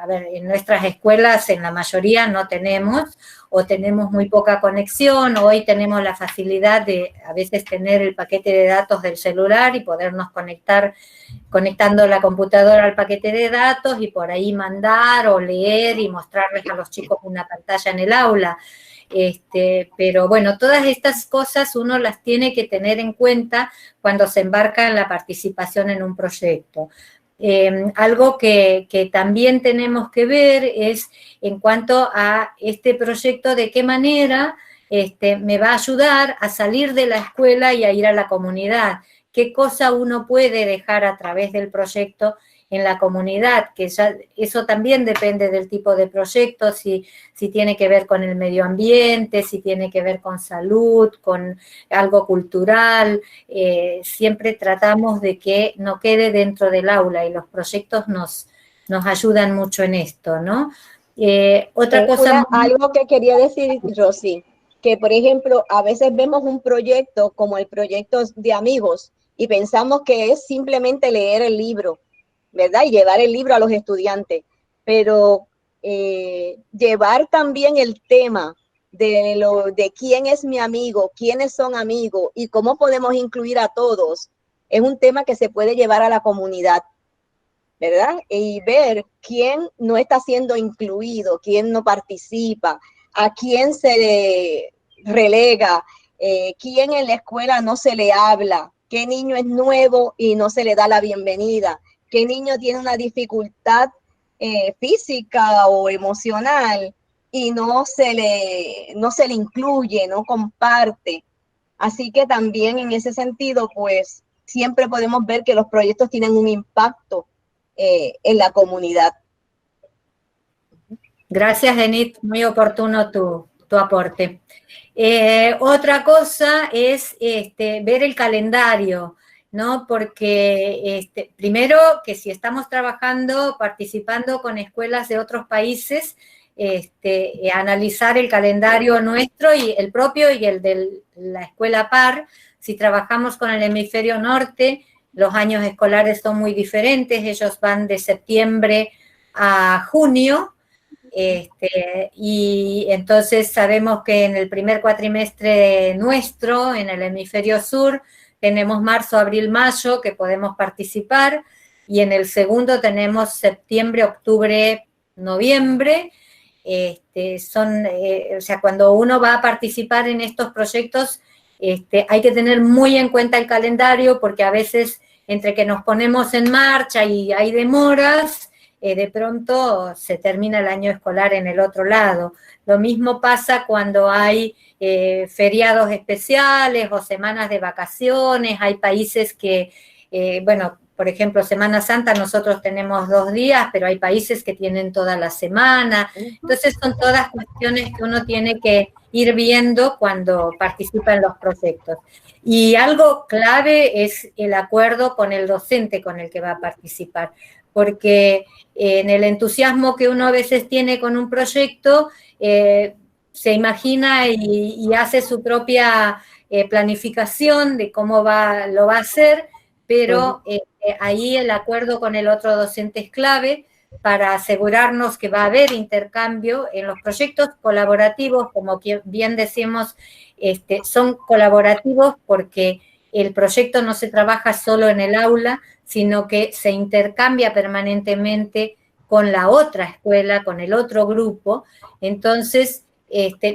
a ver, en nuestras escuelas en la mayoría no tenemos o tenemos muy poca conexión. Hoy tenemos la facilidad de a veces tener el paquete de datos del celular y podernos conectar conectando la computadora al paquete de datos y por ahí mandar o leer y mostrarles a los chicos una pantalla en el aula. Pero bueno, todas estas cosas uno las tiene que tener en cuenta cuando se embarca en la participación en un proyecto. Algo que también tenemos que ver es en cuanto a este proyecto, de qué manera me va a ayudar a salir de la escuela y a ir a la comunidad. Qué cosa uno puede dejar a través del proyecto en la comunidad, que ya eso también depende del tipo de proyecto, si tiene que ver con el medio ambiente, si tiene que ver con salud, con algo cultural. Siempre tratamos de que no quede dentro del aula, y los proyectos nos ayudan mucho en esto, ¿no? Otra cosa... Algo que quería decir, Rosy, que por ejemplo, a veces vemos un proyecto como el proyecto de amigos y pensamos que es simplemente leer el libro, ¿verdad? Y llevar el libro a los estudiantes, pero llevar también el tema de quién es mi amigo, quiénes son amigos y cómo podemos incluir a todos, es un tema que se puede llevar a la comunidad, ¿verdad? Y ver quién no está siendo incluido, quién no participa, a quién se le relega, quién en la escuela no se le habla, qué niño es nuevo y no se le da la bienvenida, qué niño tiene una dificultad física o emocional y no se le incluye, no comparte. Así que también en ese sentido, pues siempre podemos ver que los proyectos tienen un impacto en la comunidad. Gracias, Enid, muy oportuno tu aporte. Otra cosa es ver el calendario, ¿no? Porque primero, que si estamos trabajando, participando con escuelas de otros países, analizar el calendario nuestro y el propio y el de la escuela par. Si trabajamos con el hemisferio norte, los años escolares son muy diferentes, ellos van de septiembre a junio, y entonces sabemos que en el primer cuatrimestre nuestro, en el hemisferio sur, tenemos marzo, abril, mayo, que podemos participar, y en el segundo tenemos septiembre, octubre, noviembre. O sea, cuando uno va a participar en estos proyectos, hay que tener muy en cuenta el calendario, porque a veces entre que nos ponemos en marcha y hay demoras, de pronto se termina el año escolar en el otro lado. Lo mismo pasa cuando hay feriados especiales o semanas de vacaciones. Hay países que, bueno, por ejemplo, Semana Santa nosotros tenemos 2 días, pero hay países que tienen toda la semana. Entonces son todas cuestiones que uno tiene que ir viendo cuando participa en los proyectos. Y algo clave es el acuerdo con el docente con el que va a participar, porque en el entusiasmo que uno a veces tiene con un proyecto, se imagina y hace su propia planificación de cómo lo va a hacer, pero ahí el acuerdo con el otro docente es clave para asegurarnos que va a haber intercambio en los proyectos colaborativos. Como bien decimos, son colaborativos porque el proyecto no se trabaja solo en el aula, sino que se intercambia permanentemente con la otra escuela, con el otro grupo. Entonces,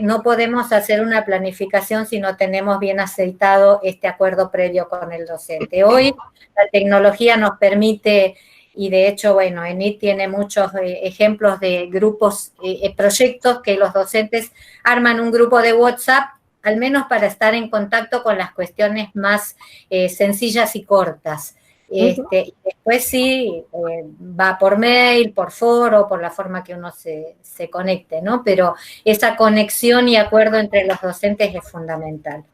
no podemos hacer una planificación si no tenemos bien aceitado este acuerdo previo con el docente. Hoy la tecnología nos permite, y de hecho, bueno, ENIT tiene muchos ejemplos de grupos, proyectos que los docentes arman un grupo de WhatsApp, al menos para estar en contacto con las cuestiones más sencillas y cortas. Y después sí, va por mail, por foro, por la forma que uno se conecte, ¿no? Pero esa conexión y acuerdo entre los docentes es fundamental.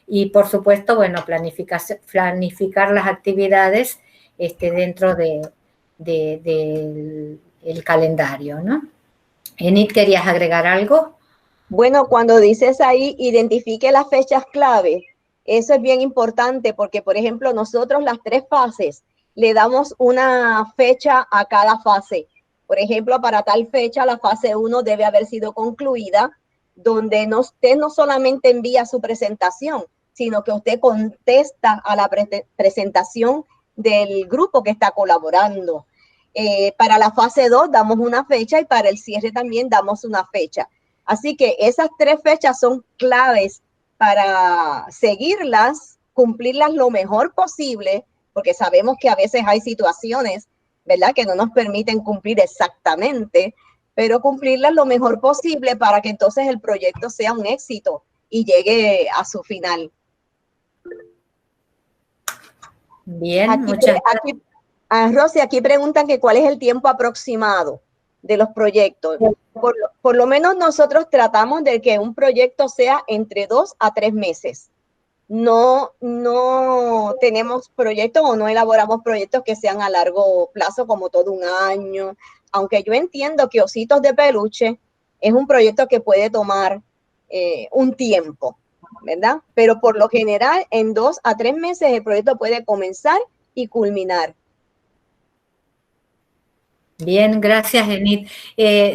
Y por supuesto, bueno, planificar las actividades dentro del calendario, ¿no? Enid, ¿querías agregar algo? Bueno, cuando dices ahí, identifique las fechas clave. Eso es bien importante porque, por ejemplo, nosotros las 3 fases le damos una fecha a cada fase. Por ejemplo, para tal fecha, la fase 1 debe haber sido concluida, donde usted no solamente envía su presentación, sino que usted contesta a la presentación del grupo que está colaborando. Para la fase 2 damos una fecha y para el cierre también damos una fecha. Así que esas 3 fechas son claves para seguirlas, cumplirlas lo mejor posible, porque sabemos que a veces hay situaciones, ¿verdad?, que no nos permiten cumplir exactamente, pero cumplirlas lo mejor posible para que entonces el proyecto sea un éxito y llegue a su final. Bien, muchas gracias. Rosy, aquí preguntan que cuál es el tiempo aproximado de los proyectos. Por lo menos nosotros tratamos de que un proyecto sea entre 2 a 3 meses. No tenemos proyectos o no elaboramos proyectos que sean a largo plazo, como todo un año. Aunque yo entiendo que Ositos de Peluche es un proyecto que puede tomar un tiempo, ¿verdad? Pero por lo general, en 2 a 3 meses el proyecto puede comenzar y culminar. Bien, gracias, Enid.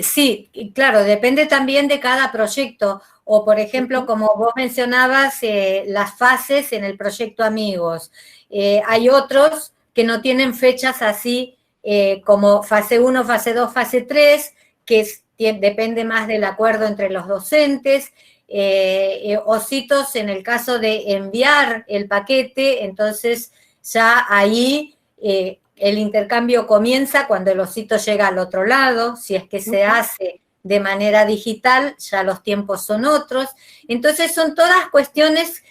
Sí, claro, depende también de cada proyecto. O, por ejemplo, como vos mencionabas, las fases en el proyecto Amigos. Hay otros que no tienen fechas así como fase 1, fase 2, fase 3, depende más del acuerdo entre los docentes. Ositos, en el caso de enviar el paquete, entonces ya ahí el intercambio comienza cuando el osito llega al otro lado. Si es que se hace de manera digital, ya los tiempos son otros. Entonces son todas cuestiones,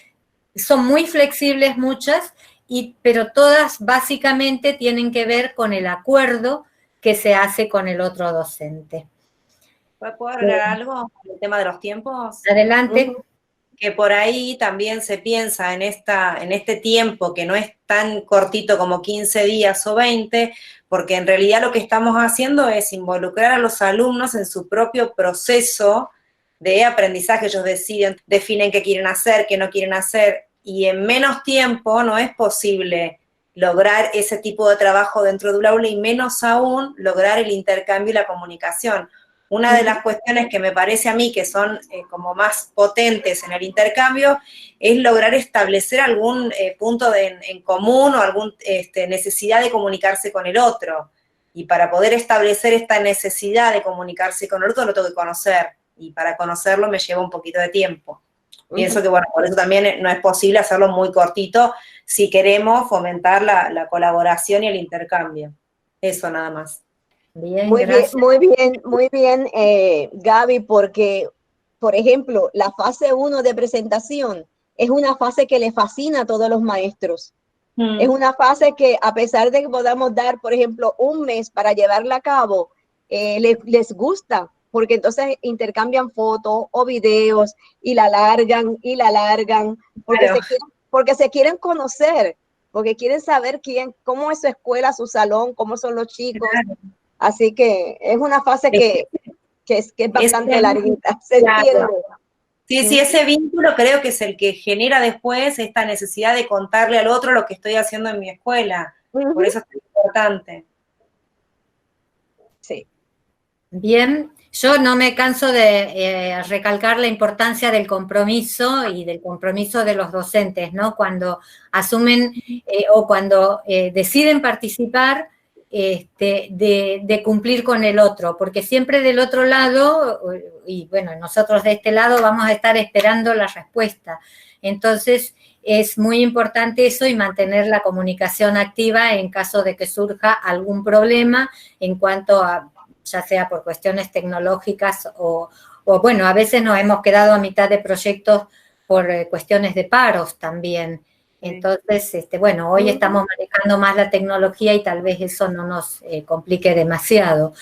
son muy flexibles muchas, pero todas básicamente tienen que ver con el acuerdo que se hace con el otro docente. ¿Puedo agregar algo con el tema de los tiempos? Adelante. Que por ahí también se piensa en este tiempo que no es tan cortito como 15 días o 20, porque en realidad lo que estamos haciendo es involucrar a los alumnos en su propio proceso de aprendizaje. Ellos definen qué quieren hacer, qué no quieren hacer, y en menos tiempo no es posible lograr ese tipo de trabajo dentro de un aula, y menos aún lograr el intercambio y la comunicación. Una de las cuestiones que me parece a mí que son como más potentes en el intercambio es lograr establecer algún punto en común o alguna necesidad de comunicarse con el otro. Y para poder establecer esta necesidad de comunicarse con el otro lo tengo que conocer. Y para conocerlo me lleva un poquito de tiempo. Pienso que, bueno, por eso también no es posible hacerlo muy cortito si queremos fomentar la colaboración y el intercambio. Eso nada más. Bien, muy gracias. muy bien, Gaby, porque, por ejemplo, la fase 1 de presentación es una fase que le fascina a todos los maestros. Es una fase que, a pesar de que podamos dar, por ejemplo, un mes para llevarla a cabo, les gusta, porque entonces intercambian fotos o videos y la alargan, porque, Claro. porque se quieren conocer, porque quieren saber cómo es su escuela, su salón, cómo son los chicos. Claro. Así que es una fase que es bastante larguita. Se claro. entiende. Sí, ese vínculo creo que es el que genera después esta necesidad de contarle al otro lo que estoy haciendo en mi escuela. Por eso es tan importante. Sí. Bien, yo no me canso de recalcar la importancia del compromiso y del compromiso de los docentes, ¿no? Cuando asumen o cuando deciden participar, de cumplir con el otro, porque siempre del otro lado, y bueno, nosotros de este lado vamos a estar esperando la respuesta. Entonces, es muy importante eso y mantener la comunicación activa en caso de que surja algún problema en cuanto a, ya sea por cuestiones tecnológicas o bueno, a veces nos hemos quedado a mitad de proyectos por cuestiones de paros también. Entonces, bueno, hoy estamos manejando más la tecnología y tal vez eso no nos complique demasiado.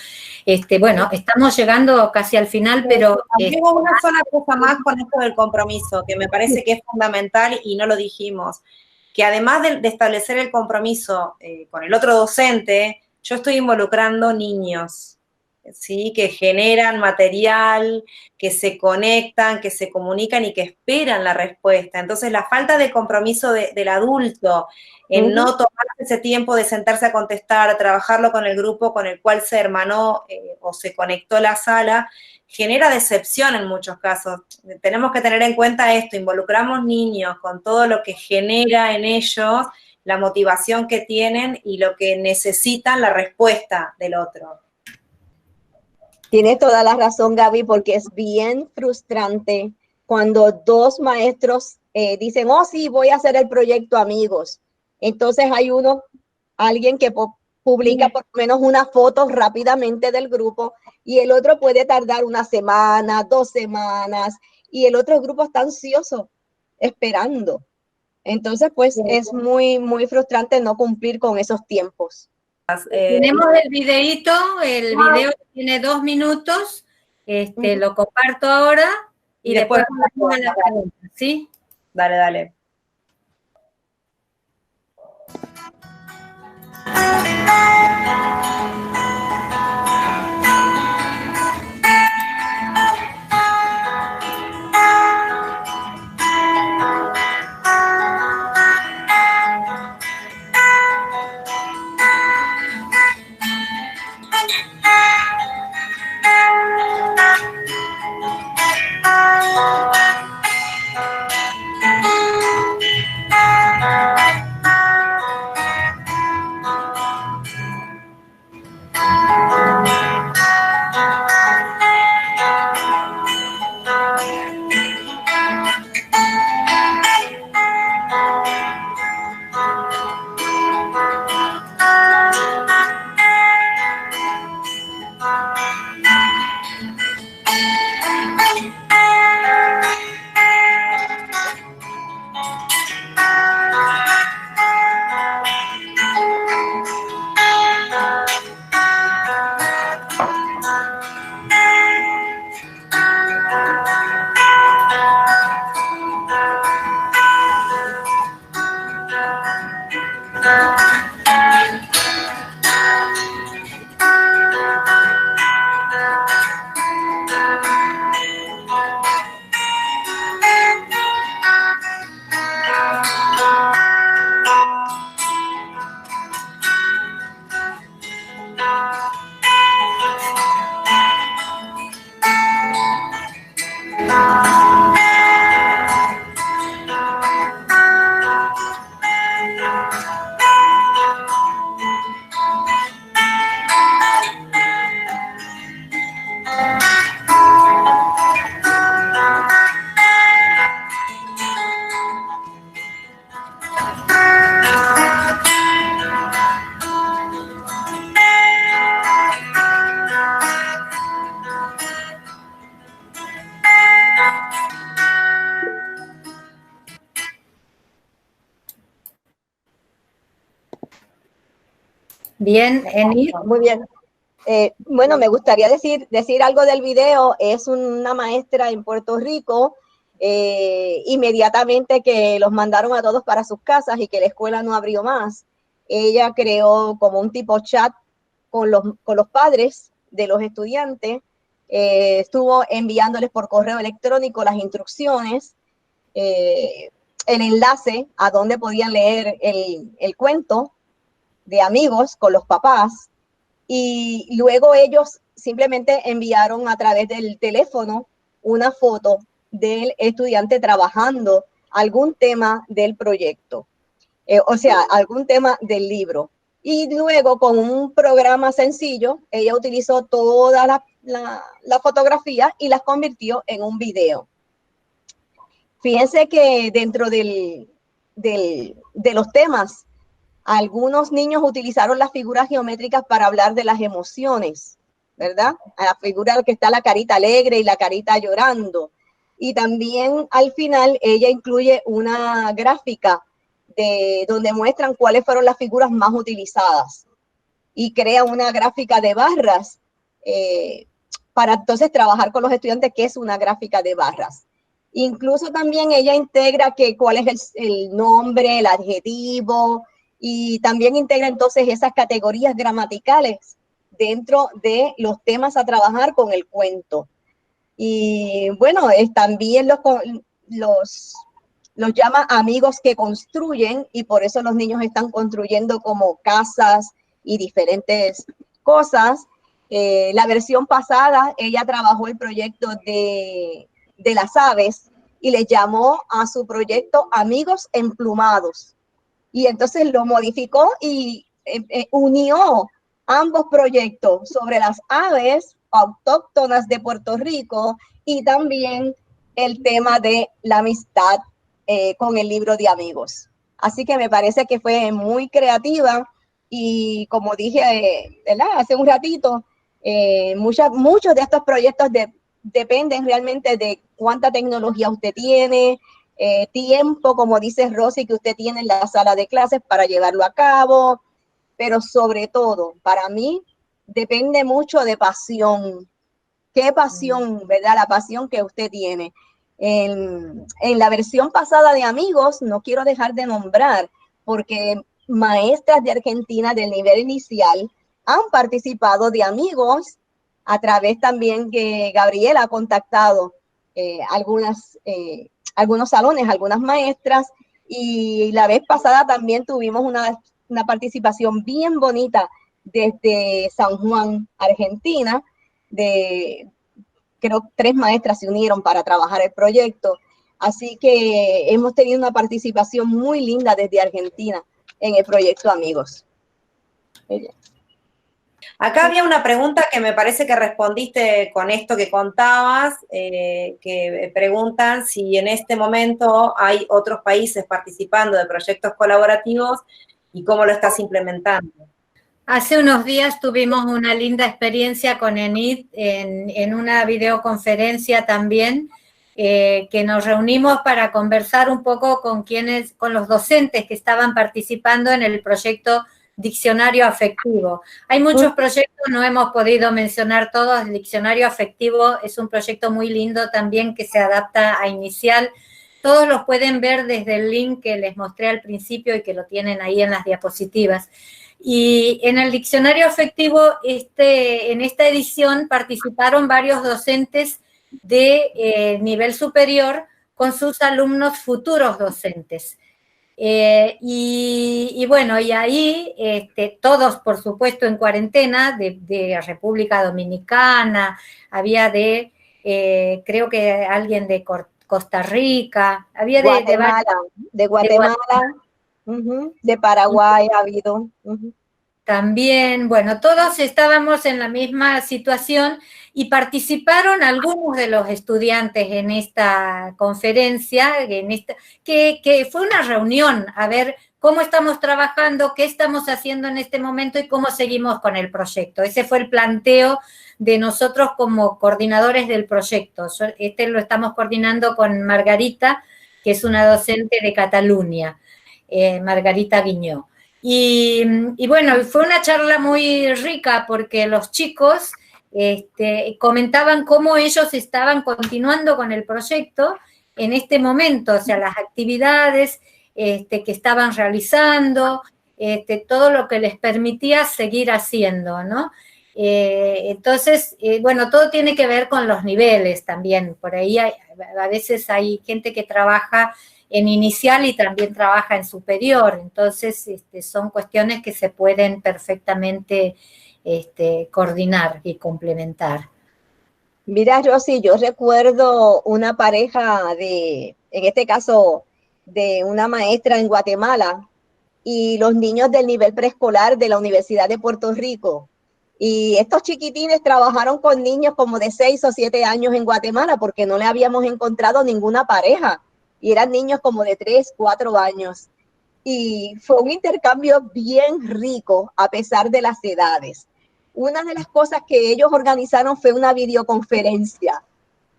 Bueno, estamos llegando casi al final, pero... Tengo una sola cosa más con esto del compromiso, que me parece que es fundamental y no lo dijimos, que además de establecer el compromiso con el otro docente, yo estoy involucrando niños, ¿sí? Que generan material, que se conectan, que se comunican y que esperan la respuesta. Entonces, la falta de compromiso del adulto en no tomarse ese tiempo de sentarse a contestar, a trabajarlo con el grupo con el cual se hermanó o se conectó la sala, genera decepción en muchos casos. Tenemos que tener en cuenta esto, involucramos niños con todo lo que genera en ellos, la motivación que tienen y lo que necesitan, la respuesta del otro. Tienes toda la razón, Gaby, porque es bien frustrante cuando dos maestros dicen, oh, sí, voy a hacer el proyecto amigos. Entonces hay alguien que publica por lo menos una foto rápidamente del grupo y el otro puede tardar una semana, 2 semanas y el otro grupo está ansioso esperando. Entonces, pues es muy, muy frustrante no cumplir con esos tiempos. Tenemos el videíto, el video tiene 2 minutos, lo comparto ahora y después vamos a las preguntas, ¿sí? Dale, dale. Bien, Enid. Muy bien. Bueno, me gustaría decir algo del video. Es una maestra en Puerto Rico. Inmediatamente que los mandaron a todos para sus casas y que la escuela no abrió más, ella creó como un tipo chat con los padres de los estudiantes. Estuvo enviándoles por correo electrónico las instrucciones, el enlace a donde podían leer el cuento de amigos con los papás, y luego ellos simplemente enviaron a través del teléfono una foto del estudiante trabajando algún tema del proyecto, o sea, algún tema del libro. Y luego con un programa sencillo, ella utilizó toda la fotografía y las convirtió en un video. Fíjense que dentro de los temas, algunos niños utilizaron las figuras geométricas para hablar de las emociones, ¿verdad? A la figura que está la carita alegre y la carita llorando. Y también al final ella incluye una gráfica donde muestran cuáles fueron las figuras más utilizadas. Y crea una gráfica de barras para entonces trabajar con los estudiantes qué es una gráfica de barras. Incluso también ella integra cuál es el nombre, el adjetivo, y también integra entonces esas categorías gramaticales dentro de los temas a trabajar con el cuento. Y bueno, también los llama amigos que construyen, y por eso los niños están construyendo como casas y diferentes cosas. La versión pasada, ella trabajó el proyecto de las aves y le llamó a su proyecto Amigos Emplumados. Y entonces lo modificó y unió ambos proyectos sobre las aves autóctonas de Puerto Rico y también el tema de la amistad con el libro de amigos. Así que me parece que fue muy creativa y como dije hace un ratito, muchos de estos proyectos dependen realmente de cuánta tecnología usted tiene, tiempo, como dice Rosy, que usted tiene en la sala de clases para llevarlo a cabo, pero sobre todo, para mí, depende mucho de pasión. ¿Qué pasión, verdad? La pasión que usted tiene. En la versión pasada de Amigos, no quiero dejar de nombrar, porque maestras de Argentina del nivel inicial han participado de Amigos, a través también que Gabriela ha contactado algunos salones, algunas maestras, y la vez pasada también tuvimos una participación bien bonita desde San Juan, Argentina, creo 3 maestras se unieron para trabajar el proyecto, así que hemos tenido una participación muy linda desde Argentina en el proyecto Amigos. Acá había una pregunta que me parece que respondiste con esto que contabas, que preguntan si en este momento hay otros países participando de proyectos colaborativos y cómo lo estás implementando. Hace unos días tuvimos una linda experiencia con ENID en una videoconferencia también, que nos reunimos para conversar un poco con los docentes que estaban participando en el proyecto Diccionario Afectivo. Hay muchos proyectos, no hemos podido mencionar todos. El Diccionario Afectivo es un proyecto muy lindo también que se adapta a Inicial. Todos los pueden ver desde el link que les mostré al principio y que lo tienen ahí en las diapositivas. Y en el Diccionario Afectivo, en esta edición participaron varios docentes de nivel superior con sus alumnos futuros docentes. Y bueno, y ahí todos, por supuesto, en cuarentena, de República Dominicana, había creo que alguien de Costa Rica, había de Guatemala, de Paraguay ha habido. También, bueno, todos estábamos en la misma situación y participaron algunos de los estudiantes en esta conferencia, que fue una reunión, a ver cómo estamos trabajando, qué estamos haciendo en este momento y cómo seguimos con el proyecto. Ese fue el planteo de nosotros como coordinadores del proyecto. Lo estamos coordinando con Margarita, que es una docente de Cataluña, Margarita Guiñó. Y bueno, fue una charla muy rica porque los chicos comentaban cómo ellos estaban continuando con el proyecto en este momento, o sea, las actividades que estaban realizando, todo lo que les permitía seguir haciendo, ¿no? Entonces, bueno, todo tiene que ver con los niveles también. Por ahí a veces hay gente que trabaja en inicial y también trabaja en superior, entonces son cuestiones que se pueden perfectamente coordinar y complementar. Mira, Rosy, yo recuerdo una pareja en este caso, de una maestra en Guatemala y los niños del nivel preescolar de la Universidad de Puerto Rico. Y estos chiquitines trabajaron con niños como de 6 o 7 años en Guatemala porque no le habíamos encontrado ninguna pareja. Y eran niños como de 3, 4 años. Y fue un intercambio bien rico a pesar de las edades. Una de las cosas que ellos organizaron fue una videoconferencia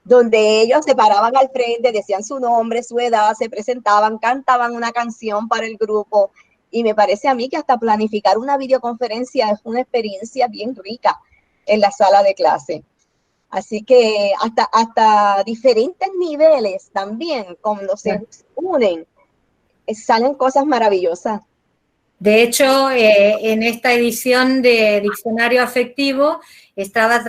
donde ellos se paraban al frente, decían su nombre, su edad, se presentaban, cantaban una canción para el grupo. Y me parece a mí que hasta planificar una videoconferencia es una experiencia bien rica en la sala de clase. Así que hasta diferentes niveles también, cuando se unen, salen cosas maravillosas. De hecho, en esta edición de Diccionario Afectivo estaba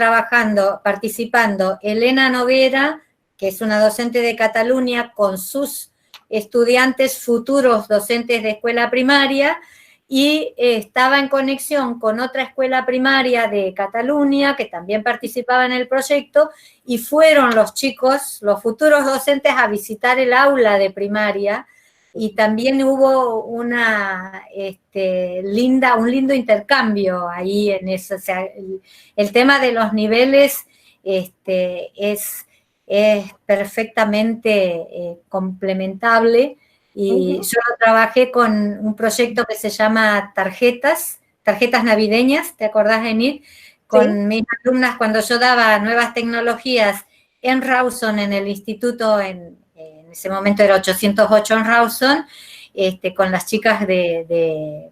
participando Elena Noguera, que es una docente de Cataluña, con sus estudiantes futuros docentes de escuela primaria, y estaba en conexión con otra escuela primaria de Cataluña que también participaba en el proyecto, y fueron los chicos, los futuros docentes, a visitar el aula de primaria y también hubo un lindo intercambio ahí en eso. O sea, el tema de los niveles es perfectamente complementable, y yo trabajé con un proyecto que se llama tarjetas navideñas, ¿te acordás, Enid? Con mis alumnas, cuando yo daba nuevas tecnologías en Rawson, en el instituto, en ese momento era 808 en Rawson, con las chicas que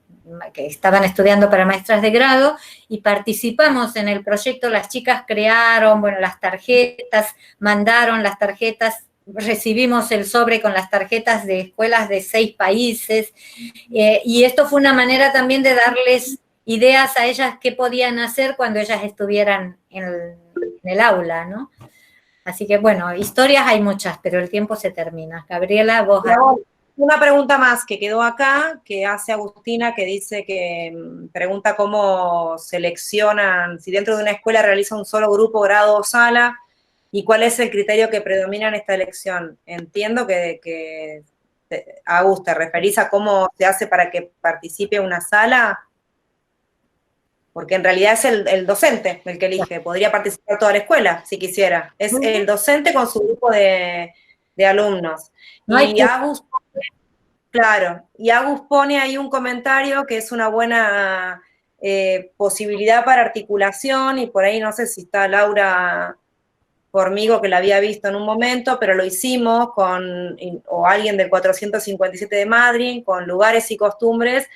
estaban estudiando para maestras de grado, y participamos en el proyecto. Las chicas crearon, bueno, las tarjetas, mandaron las tarjetas, recibimos el sobre con las tarjetas de escuelas de 6 países, y esto fue una manera también de darles ideas a ellas qué podían hacer cuando ellas estuvieran en el aula, ¿no? Así que, bueno, historias hay muchas, pero el tiempo se termina. Gabriela, vos... Una pregunta más que quedó acá, que hace Agustina, que dice que pregunta cómo seleccionan, si dentro de una escuela realiza un solo grupo, grado o sala, y cuál es el criterio que predomina en esta elección. Entiendo que Agus, ¿te referís a cómo se hace para que participe una sala? Porque en realidad es el docente el que elige, podría participar toda la escuela si quisiera. Es el docente con su grupo de alumnos. Y Agus, claro, y Agus pone ahí un comentario que es una buena posibilidad para articulación, y por ahí no sé si está Laura Formigo, que la había visto en un momento, pero lo hicimos o alguien del 457 de Madrid, con lugares y costumbres.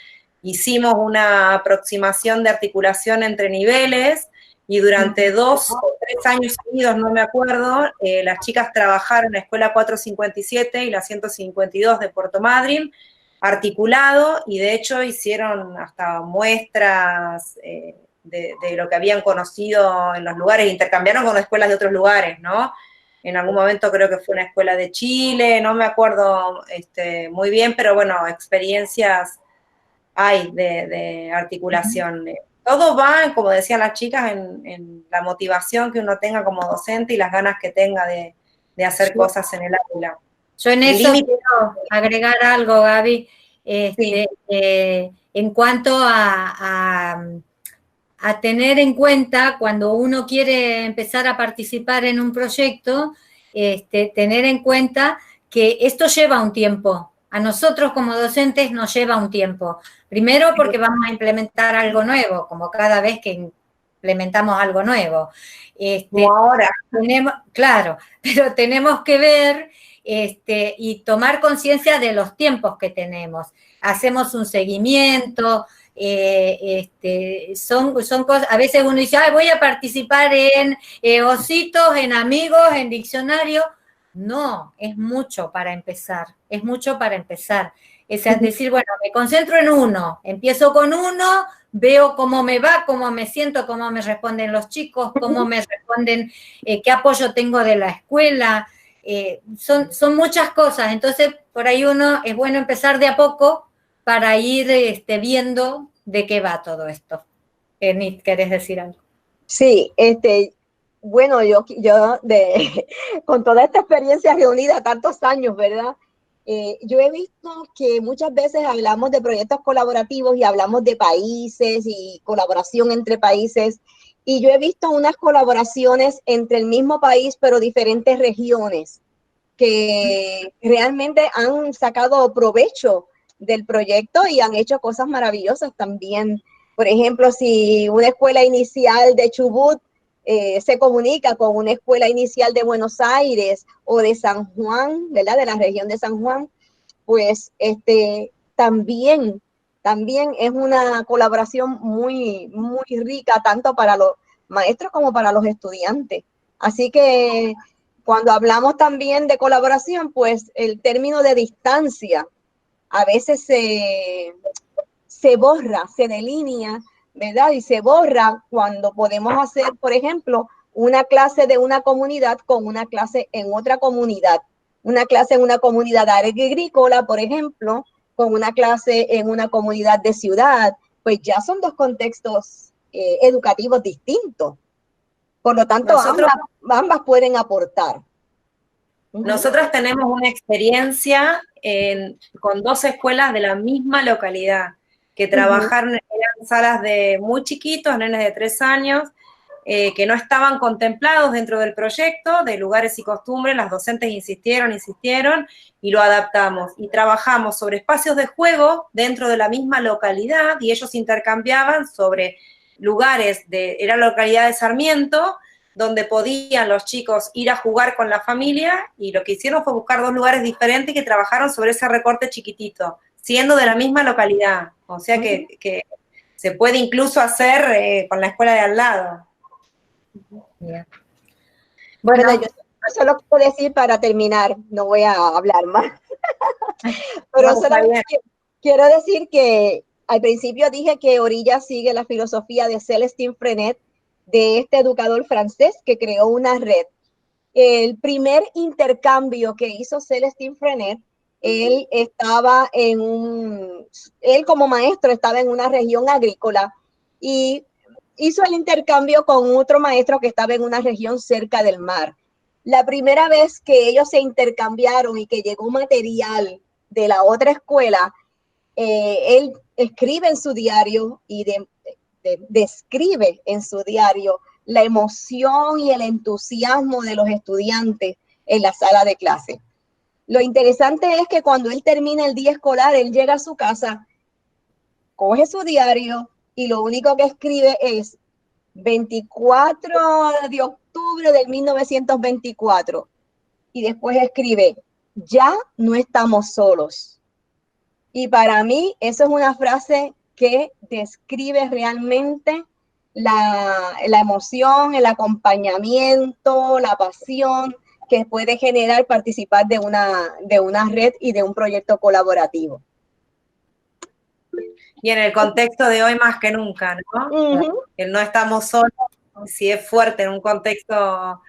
Hicimos una aproximación de articulación entre niveles, y durante 2 o 3 años seguidos, no me acuerdo, las chicas trabajaron en la escuela 457 y la 152 de Puerto Madryn, articulado, y de hecho hicieron hasta muestras de lo que habían conocido en los lugares, intercambiaron con escuelas de otros lugares, ¿no? En algún momento creo que fue una escuela de Chile, no me acuerdo muy bien, pero bueno, experiencias hay de articulación. Todo va, como decían las chicas, en la motivación que uno tenga como docente y las ganas que tenga de hacer cosas en el aula. Yo en eso quiero agregar algo, Gaby, en cuanto a tener en cuenta cuando uno quiere empezar a participar en un proyecto, tener en cuenta que esto lleva un tiempo. A nosotros como docentes nos lleva un tiempo. Primero porque vamos a implementar algo nuevo, como cada vez que implementamos algo nuevo. Como ahora. Claro, pero tenemos que ver y tomar conciencia de los tiempos que tenemos. Hacemos un seguimiento, son cosas, a veces uno dice, voy a participar en ositos, en amigos, en diccionario. No, es mucho para empezar, es mucho para empezar. Es decir, bueno, me concentro en uno, empiezo con uno, veo cómo me va, cómo me siento, cómo me responden los chicos, cómo me responden, qué apoyo tengo de la escuela. Son muchas cosas, entonces por ahí es bueno empezar de a poco para ir viendo de qué va todo esto. Enid, ¿querés decir algo? Sí, bueno, yo con toda esta experiencia reunida, tantos años, ¿verdad? Yo he visto que muchas veces hablamos de proyectos colaborativos y hablamos de países y colaboración entre países, y yo he visto unas colaboraciones entre el mismo país, pero diferentes regiones, que realmente han sacado provecho del proyecto y han hecho cosas maravillosas también. Por ejemplo, si una escuela inicial de Chubut se comunica con una escuela inicial de Buenos Aires o de San Juan, ¿verdad? De la región de San Juan, pues también es una colaboración muy, muy rica, tanto para los maestros como para los estudiantes. Así que cuando hablamos también de colaboración, pues el término de distancia a veces se borra, se delinea, ¿verdad? Y se borra cuando podemos hacer, por ejemplo, una clase de una comunidad con una clase en otra comunidad. Una clase en una comunidad agrícola, por ejemplo, con una clase en una comunidad de ciudad, pues ya son dos contextos educativos distintos. Por lo tanto, ambas pueden aportar. Nosotros tenemos una experiencia con 2 escuelas de la misma localidad, que trabajaron, eran salas de muy chiquitos, nenes de 3 años, que no estaban contemplados dentro del proyecto de lugares y costumbres. Las docentes insistieron, y lo adaptamos. Y trabajamos sobre espacios de juego dentro de la misma localidad, y ellos intercambiaban sobre lugares era la localidad de Sarmiento, donde podían los chicos ir a jugar con la familia, y lo que hicieron fue buscar 2 lugares diferentes que trabajaron sobre ese recorte chiquitito, siendo de la misma localidad. O sea que se puede incluso hacer con la escuela de al lado. Bien. Bueno, yo solo puedo decir para terminar, no voy a hablar más, pero No, solamente quiero decir que al principio dije que Orilla sigue la filosofía de Célestin Freinet, de este educador francés que creó una red. El primer intercambio que hizo Célestin Freinet, él como maestro estaba en una región agrícola y hizo el intercambio con otro maestro que estaba en una región cerca del mar. La primera vez que ellos se intercambiaron y que llegó material de la otra escuela, él escribe en su diario y describe en su diario la emoción y el entusiasmo de los estudiantes en la sala de clase. Lo interesante es que cuando él termina el día escolar, él llega a su casa, coge su diario y lo único que escribe es 24 de octubre del 1924. Y después escribe, ya no estamos solos. Y para mí eso es una frase que describe realmente la emoción, el acompañamiento, la pasión que puede generar participar de una red y de un proyecto colaborativo. Y en el contexto de hoy más que nunca, ¿no? Que no estamos solos, si es fuerte en un contexto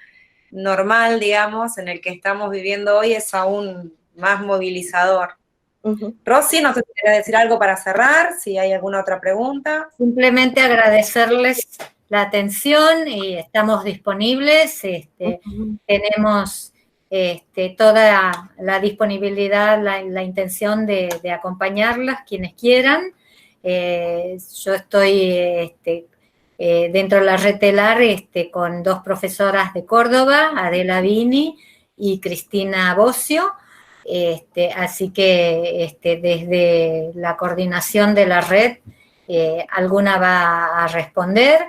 normal, digamos, en el que estamos viviendo hoy, es aún más movilizador. Rosy, no sé si quieres decir algo para cerrar, si hay alguna otra pregunta. Simplemente agradecerles la atención y estamos disponibles, tenemos toda la disponibilidad, la intención de acompañarlas, quienes quieran. Yo estoy dentro de la red TELAR con 2 profesoras de Córdoba, Adela Bini y Cristina Bocio. Así que desde la coordinación de la red, alguna va a responder.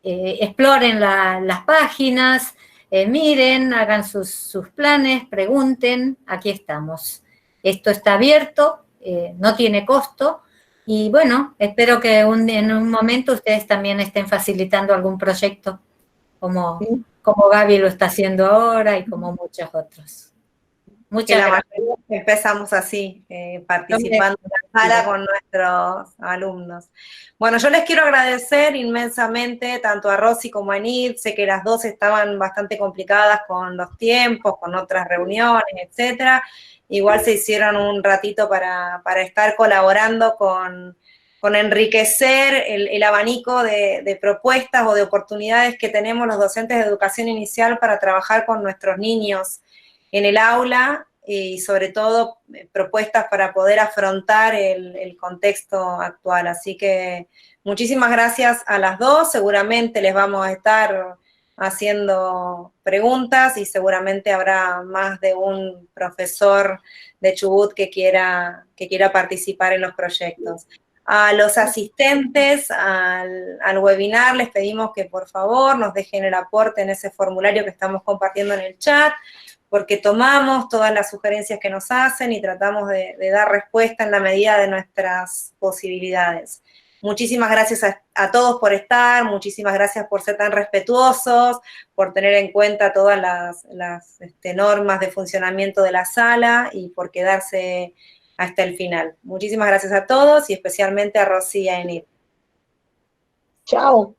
Exploren las páginas, miren, hagan sus planes, pregunten, aquí estamos. Esto está abierto, no tiene costo, y bueno, espero que en un momento ustedes también estén facilitando algún proyecto, como Gaby lo está haciendo ahora y como muchos otros. Muchas gracias. Empezamos así, participando en la sala con nuestros alumnos. Bueno, yo les quiero agradecer inmensamente tanto a Rosy como a Enid. Sé que las 2 estaban bastante complicadas con los tiempos, con otras reuniones, etcétera. Igual se hicieron un ratito para estar colaborando con enriquecer el abanico de propuestas o de oportunidades que tenemos los docentes de educación inicial para trabajar con nuestros niños en el aula, y sobre todo propuestas para poder afrontar el contexto actual. Así que muchísimas gracias a las 2, seguramente les vamos a estar haciendo preguntas y seguramente habrá más de un profesor de Chubut que quiera participar en los proyectos. A los asistentes al webinar les pedimos que por favor nos dejen el aporte en ese formulario que estamos compartiendo en el chat, porque tomamos todas las sugerencias que nos hacen y tratamos de dar respuesta en la medida de nuestras posibilidades. Muchísimas gracias a todos por estar, muchísimas gracias por ser tan respetuosos, por tener en cuenta todas las normas de funcionamiento de la sala y por quedarse hasta el final. Muchísimas gracias a todos y especialmente a Rosy y a Enid. Chao.